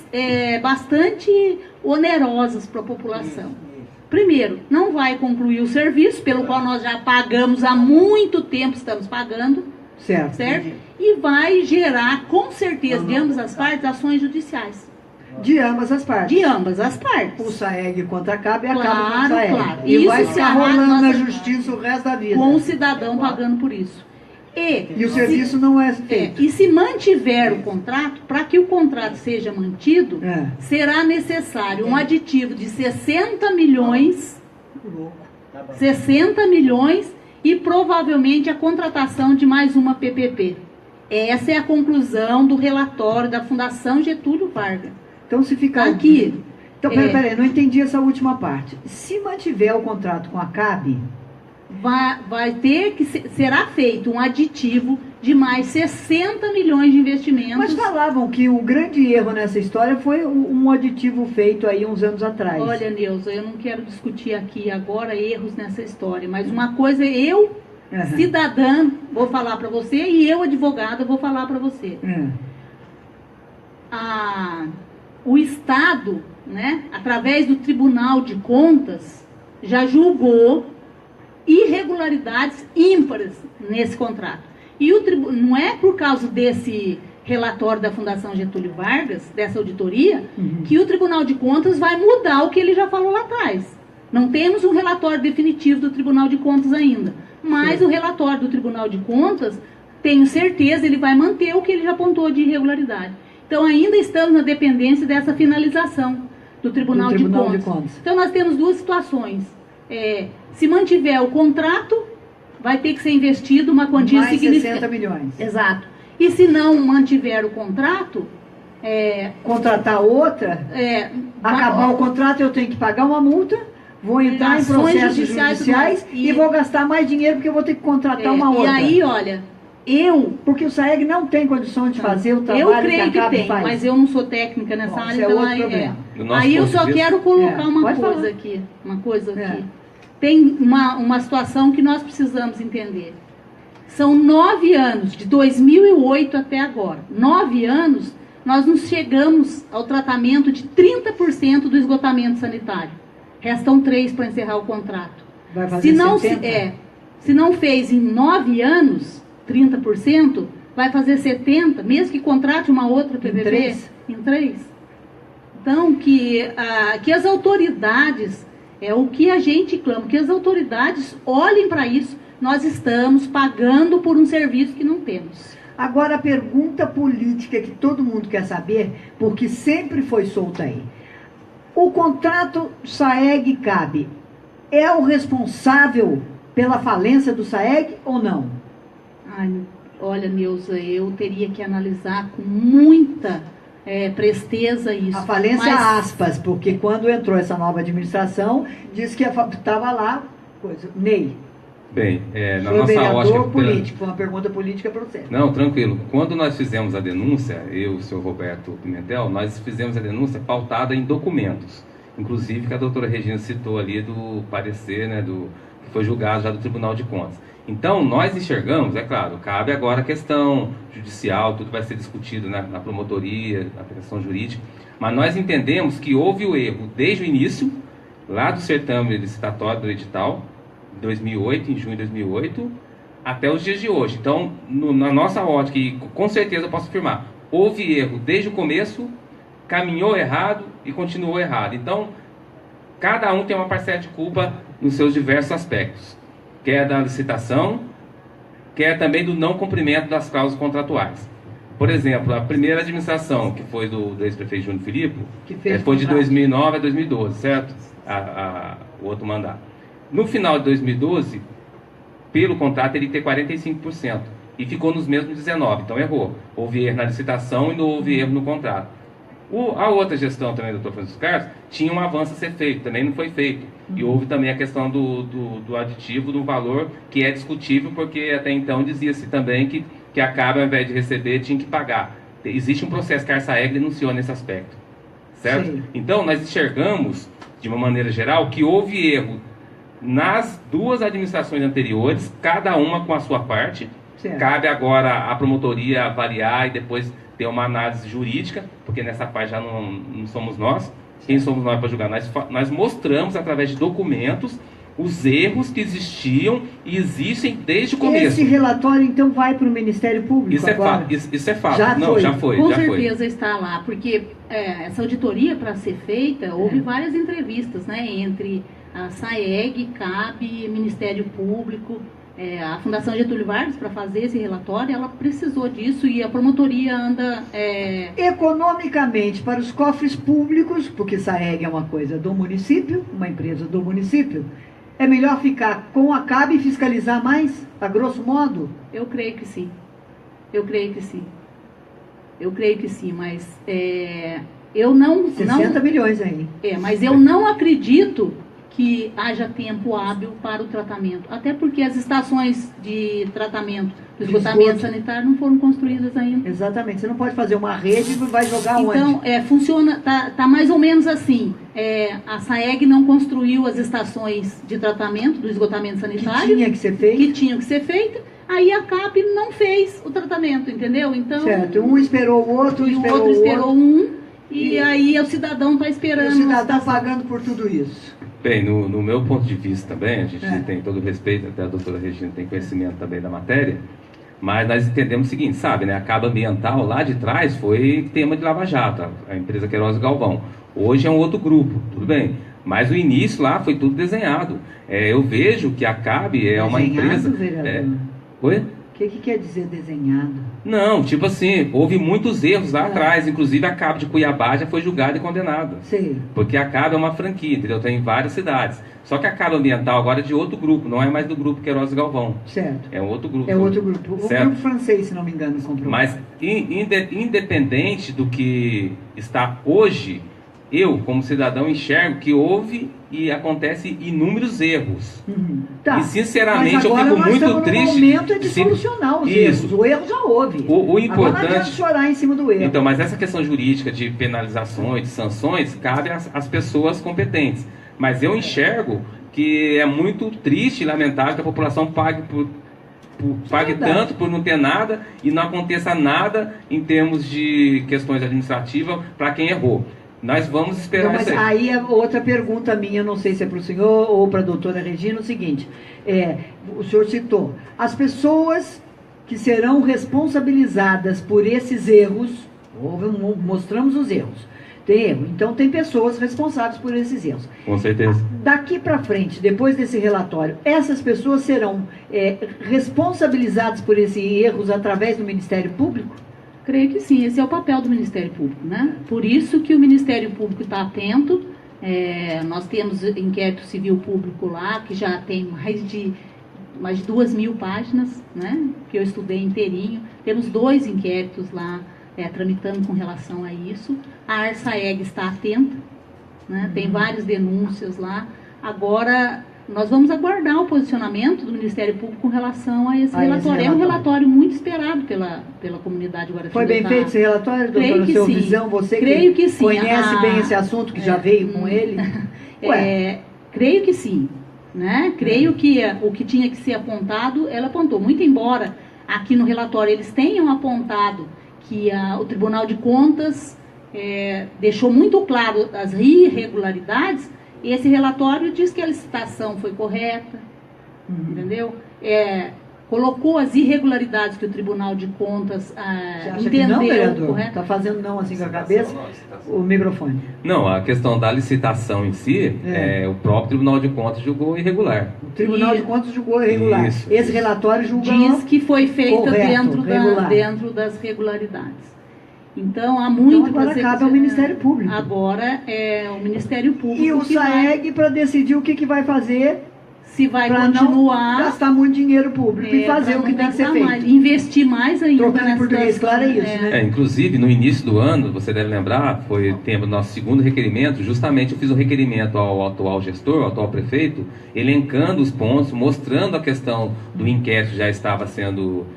bastante onerosas para a população. Primeiro, não vai concluir o serviço, pelo qual nós já pagamos há muito tempo, estamos pagando. Certo? E vai gerar, com certeza, de ambas as partes, ações judiciais. De ambas as partes? De ambas as partes. O SAEG contra a CAB e a CAB contra a SAEG. Claro. E vai ficar rolando na justiça o resto da vida. Com o cidadão pagando por isso. E o serviço não é feito. E se mantiver o contrato, para que o contrato seja mantido, será necessário um aditivo de 60 milhões, 60 milhões e provavelmente a contratação de mais uma PPP. Essa é a conclusão do relatório da Fundação Getúlio Vargas. Então, se ficar aqui... Então, peraí, não entendi essa última parte. Se mantiver o contrato com a CAB, vai ter que será feito um aditivo de mais 60 milhões de investimentos. Mas falavam que o grande erro nessa história foi um aditivo feito aí uns anos atrás. Olha, Neuza, eu não quero discutir aqui agora erros nessa história, mas uma coisa eu, cidadã, vou falar para você, e eu, advogada, vou falar para você. O Estado, né, através do Tribunal de Contas, já julgou irregularidades ímpares nesse contrato. E não é por causa desse relatório da Fundação Getúlio Vargas, dessa auditoria, que o Tribunal de Contas vai mudar o que ele já falou lá atrás. Não temos um relatório definitivo do Tribunal de Contas ainda, mas o relatório do Tribunal de Contas, tenho certeza, ele vai manter o que ele já apontou de irregularidade. Então ainda estamos na dependência dessa finalização do Tribunal de Contas. Então nós temos duas situações. Se mantiver o contrato, vai ter que ser investido uma quantia significativa. 60 milhões. Exato. E se não mantiver o contrato... contratar outra, acabar o contrato, eu tenho que pagar uma multa, vou entrar em processos judiciais e vou gastar mais dinheiro porque eu vou ter que contratar uma outra. E aí, olha, porque o SAEG não tem condição de fazer o trabalho que a CAB tem, faz. mas eu não sou técnica nessa área, então aí eu só quero colocar uma coisa aqui. Tem uma situação que nós precisamos entender. São 9 anos, de 2008 até agora. 9 anos, nós nos chegamos ao tratamento de 30% do esgotamento sanitário. Restam 3 para encerrar o contrato. Vai fazer 70%? Se não fez em 9 anos, 30%, vai fazer 70%, mesmo que contrate uma outra PPP? Em 3. Então, que as autoridades... o que a gente clama, que as autoridades olhem para isso. Nós estamos pagando por um serviço que não temos. Agora a pergunta política que todo mundo quer saber, porque sempre foi solta aí. O contrato SAEG-CAB é o responsável pela falência do SAEG ou não? Olha, Neuza, eu teria que analisar com muita... presteza isso. A falência aspas, porque quando entrou essa nova administração, disse que estava lá, Ney. Bem, na nossa ótica... político, foi uma pergunta política para você. Não, tranquilo. Quando nós fizemos a denúncia, eu e o senhor Roberto Pimentel, nós fizemos a denúncia pautada em documentos. Inclusive que a doutora Regina citou ali do parecer, né, que foi julgado já do Tribunal de Contas. Então, nós enxergamos, é claro, cabe agora a questão judicial, tudo vai ser discutido na promotoria, na questão jurídica, mas nós entendemos que houve o erro desde o início, lá do certame licitatório do edital, 2008, em junho de 2008, até os dias de hoje. Então, na nossa ótica, e com certeza eu posso afirmar, houve erro desde o começo, caminhou errado e continuou errado. Então, cada um tem uma parcela de culpa nos seus diversos aspectos. Quer da licitação, quer também do não cumprimento das cláusulas contratuais. Por exemplo, a primeira administração, que foi do ex-prefeito Júnior Filipe, foi de 2009 a 2012, certo? O outro mandato. No final de 2012, pelo contrato, ele ia ter 45%. E ficou nos mesmos 19%, então errou. Houve erro na licitação e não houve erro no contrato. A outra gestão também do Dr. Francisco Carlos tinha um avanço a ser feito, também não foi feito. E houve também a questão do aditivo, do valor, que é discutível, porque até então dizia-se também que a CAB, ao invés de receber, tinha que pagar. Existe um processo que a SAEG denunciou nesse aspecto, certo? Sim. Então, nós enxergamos, de uma maneira geral, que houve erro nas duas administrações anteriores, cada uma com a sua parte. Certo. Cabe agora à promotoria avaliar e depois ter uma análise jurídica, porque nessa parte já não somos nós. Quem somos nós para julgar? Nós mostramos, através de documentos, os erros que existiam e existem desde o começo. Esse relatório, então, vai para o Ministério Público isso agora? Isso é fato. Já foi. Com certeza está lá, porque essa auditoria, para ser feita, houve várias entrevistas, né, entre a SAEG, CAB, Ministério Público, a Fundação Getúlio Vargas, para fazer esse relatório, ela precisou disso e a promotoria anda... Economicamente, para os cofres públicos, porque SAEG é uma coisa do município, uma empresa do município, é melhor ficar com a CAB e fiscalizar mais, a grosso modo? Eu creio que sim. Mas eu não... 60 milhões aí. Mas eu não acredito que haja tempo hábil para o tratamento. Até porque as estações de tratamento do esgotamento sanitário não foram construídas ainda. Exatamente. Você não pode fazer uma rede e vai jogar onde? Então, funciona, tá mais ou menos assim. A SAEG não construiu as estações de tratamento do esgotamento sanitário. Que tinha que ser feita. Que tinham que ser feita. Aí a CAP não fez o tratamento, entendeu? Então, certo. Um esperou o outro, e o outro esperou um. E aí o cidadão está esperando. O cidadão pagando por tudo isso. Bem, no meu ponto de vista também, a gente tem todo o respeito, até a doutora Regina tem conhecimento também da matéria, mas nós entendemos o seguinte, sabe, né? A Caba Ambiental lá de trás foi tema de Lava Jato, a empresa Queiroz Galvão. Hoje é um outro grupo, tudo bem. Mas o início lá foi tudo desenhado. Eu vejo que a CAB é uma empresa... Vereador? Oi? O que quer dizer desenhado? Não, tipo assim, houve muitos erros lá atrás. Inclusive a CAB de Cuiabá já foi julgada e condenada. Sim. Porque a CAB é uma franquia, entendeu? Tem em várias cidades. Só que a CAB Ambiental agora é de outro grupo, não é mais do grupo Queiroz Galvão. Certo. É um outro grupo. É outro grupo. O grupo francês, se não me engano, comprou. Mas independente do que está hoje, eu, como cidadão, enxergo que houve e acontece inúmeros erros. Tá. E, sinceramente, eu fico muito triste. No momento de solucionar os erros. O erro já houve. O importante... Agora não adianta chorar em cima do erro. Então, mas essa questão jurídica de penalizações, de sanções, cabe às pessoas competentes. Mas eu enxergo que é muito triste e lamentável que a população pague tanto por não ter nada e não aconteça nada em termos de questões administrativas para quem errou. Nós vamos esperar mas isso aí é outra pergunta minha, não sei se é para o senhor ou para a doutora Regina, o seguinte, o senhor citou, as pessoas que serão responsabilizadas por esses erros, mostramos os erros, tem erro, então tem pessoas responsáveis por esses erros. Com certeza. Daqui para frente, depois desse relatório, essas pessoas serão responsabilizadas por esses erros através do Ministério Público? Creio que sim, esse é o papel do Ministério Público, né? Por isso que o Ministério Público está atento, nós temos inquérito civil público lá, que já tem mais de 2.000 páginas, né? Que eu estudei inteirinho, temos 2 inquéritos lá tramitando com relação a isso, a SAEG está atenta, né? Tem várias denúncias lá, agora... Nós vamos aguardar o posicionamento do Ministério Público com relação a esse relatório. É um relatório muito esperado pela comunidade guaratinguetá. Foi bem feito esse relatório, doutora, na sua visão? Você que conhece bem esse assunto, que já veio com ele? Creio que sim. Né? Creio que o que tinha que ser apontado, ela apontou. Muito embora aqui no relatório eles tenham apontado que o Tribunal de Contas deixou muito claro as irregularidades, esse relatório diz que a licitação foi correta, entendeu? Colocou as irregularidades que o Tribunal de Contas entendeu. Está fazendo não assim com a cabeça? O microfone. Não, a questão da licitação em si, o próprio Tribunal de Contas julgou irregular. O Tribunal de Contas julgou irregular. Isso, esse relatório julgou diz que foi feita dentro das regularidades. Então, há muito... Então, agora cabe ao Ministério Público. Agora é o Ministério Público. E o SAEG para decidir o que vai fazer. Se vai continuar... Não gastar muito dinheiro público e fazer o que tem que ser feito. Investir mais ainda. Trocando em português, claro, é isso, né? Inclusive, no início do ano, você deve lembrar, foi tempo do nosso segundo requerimento, justamente eu fiz um requerimento ao atual gestor, ao atual prefeito, elencando os pontos, mostrando a questão do inquérito que já estava sendo...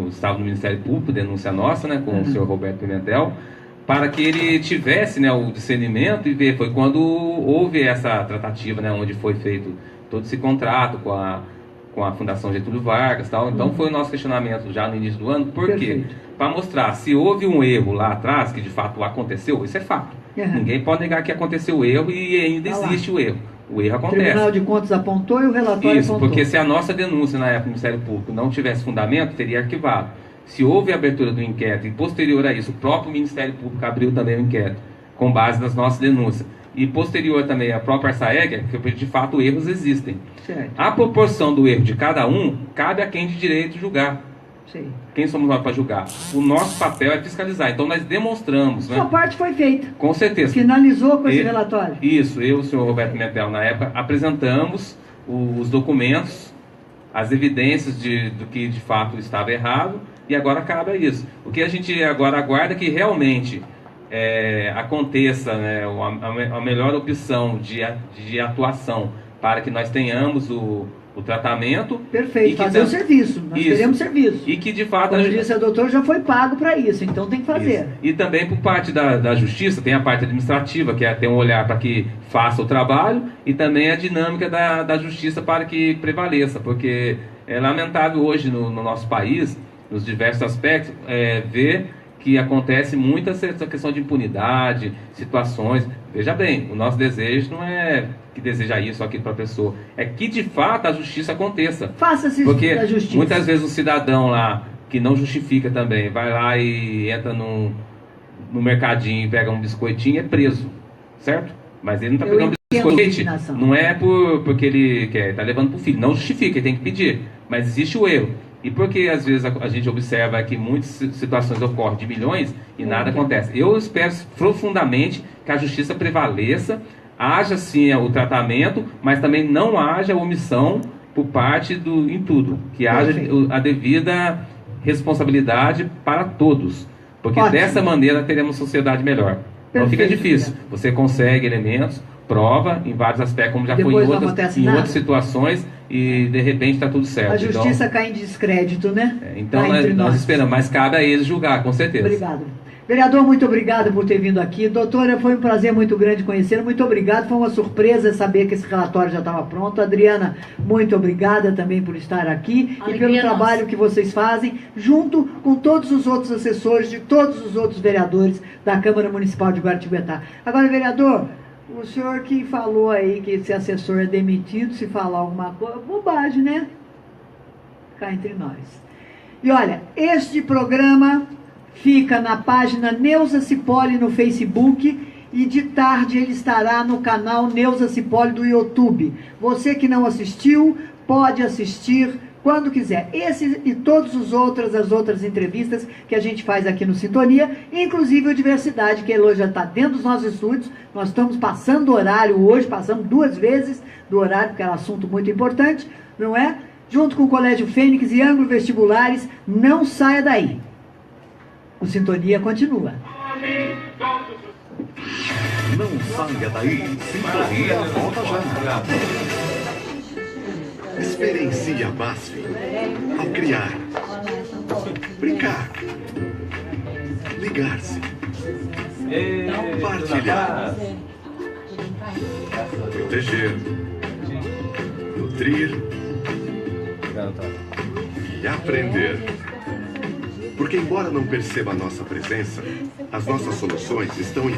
estava no Ministério Público, denúncia nossa, com o senhor Roberto Pimentel, para que ele tivesse o discernimento e ver. Foi quando houve essa tratativa, onde foi feito todo esse contrato com a Fundação Getúlio Vargas, tal. Então foi o nosso questionamento já no início do ano. Por quê? Para mostrar se houve um erro lá atrás, que de fato aconteceu, isso é fato. Ninguém pode negar que aconteceu o erro e ainda existe o erro. O erro acontece. O Tribunal de Contas apontou e o relatório apontou. Porque se a nossa denúncia na época do Ministério Público não tivesse fundamento, teria arquivado. Se houve a abertura do inquérito e posterior a isso, o próprio Ministério Público abriu também o inquérito, com base nas nossas denúncias. E posterior também a própria SAEG, que de fato erros existem. Certo. A proporção do erro de cada um, cabe a quem de direito julgar. Sim. Quem somos nós para julgar? O nosso papel é fiscalizar. Então nós demonstramos. Sua parte foi feita. Com certeza. Finalizou com esse relatório. Isso, eu e o senhor Roberto Pimentel, na época, apresentamos os documentos, as evidências do que de fato estava errado, e agora cabe a isso. O que a gente agora aguarda é que realmente aconteça, né, a melhor opção de atuação para que nós tenhamos o tratamento. Perfeito, fazer o serviço. Nós queremos serviço. E que de fato... Como disse a doutora, já foi pago para isso, então tem que fazer. Isso. E também por parte da justiça, tem a parte administrativa, que é ter um olhar para que faça o trabalho, e também a dinâmica da justiça para que prevaleça, porque é lamentável hoje no nosso país, nos diversos aspectos, ver que acontece muita essa questão de impunidade, situações. Veja bem, o nosso desejo não é que deseja isso ou aquilo para a pessoa, é que de fato a justiça aconteça. Faça-se a justiça. Porque muitas vezes um cidadão lá, que não justifica também, vai lá e entra no mercadinho e pega um biscoitinho e é preso, certo? Mas ele não está pegando biscoito, não é porque ele quer, está levando para o filho, não justifica, ele tem que pedir, mas existe o erro. E porque às vezes a gente observa que muitas situações ocorrem de milhões e nada acontece. Eu espero profundamente que a justiça prevaleça, haja sim o tratamento, mas também não haja omissão por parte em tudo. Que haja a devida responsabilidade para todos. Porque dessa maneira teremos uma sociedade melhor. Então fica difícil. Você consegue elementos, prova em vários aspectos, como já foi em outras situações, e de repente está tudo certo. A justiça cai em descrédito, né? Então nós esperamos, mas cabe a eles julgar, com certeza. Obrigado. Vereador, muito obrigado por ter vindo aqui. Doutora, foi um prazer muito grande conhecê-la. Muito obrigado. Foi uma surpresa saber que esse relatório já estava pronto. Adriana, muito obrigada também por estar aqui e pelo trabalho que vocês fazem, junto com todos os outros assessores de todos os outros vereadores da Câmara Municipal de Guaratinguetá. Agora, vereador, o senhor que falou aí que esse assessor é demitido, se falar alguma coisa, bobagem, né? Cá entre nós. E olha, este programa fica na página Neuza Cipolli no Facebook e de tarde ele estará no canal Neuza Cipolli do YouTube. Você que não assistiu, pode assistir quando quiser. Esse e todas as outras entrevistas que a gente faz aqui no Sintonia, inclusive a Diversidade, que hoje já está dentro dos nossos estúdios. Nós estamos passando o horário hoje, passamos 2 vezes do horário, porque é um assunto muito importante, não é? Junto com o Colégio Fênix e Ângulo Vestibulares, não saia daí. O Sintonia continua. Não saia daí, Sintonia volta já. Experiencie a BASF ao criar, brincar, ligar-se, partilhar, proteger, nutrir e aprender. Porque embora não perceba a nossa presença, as nossas soluções estão em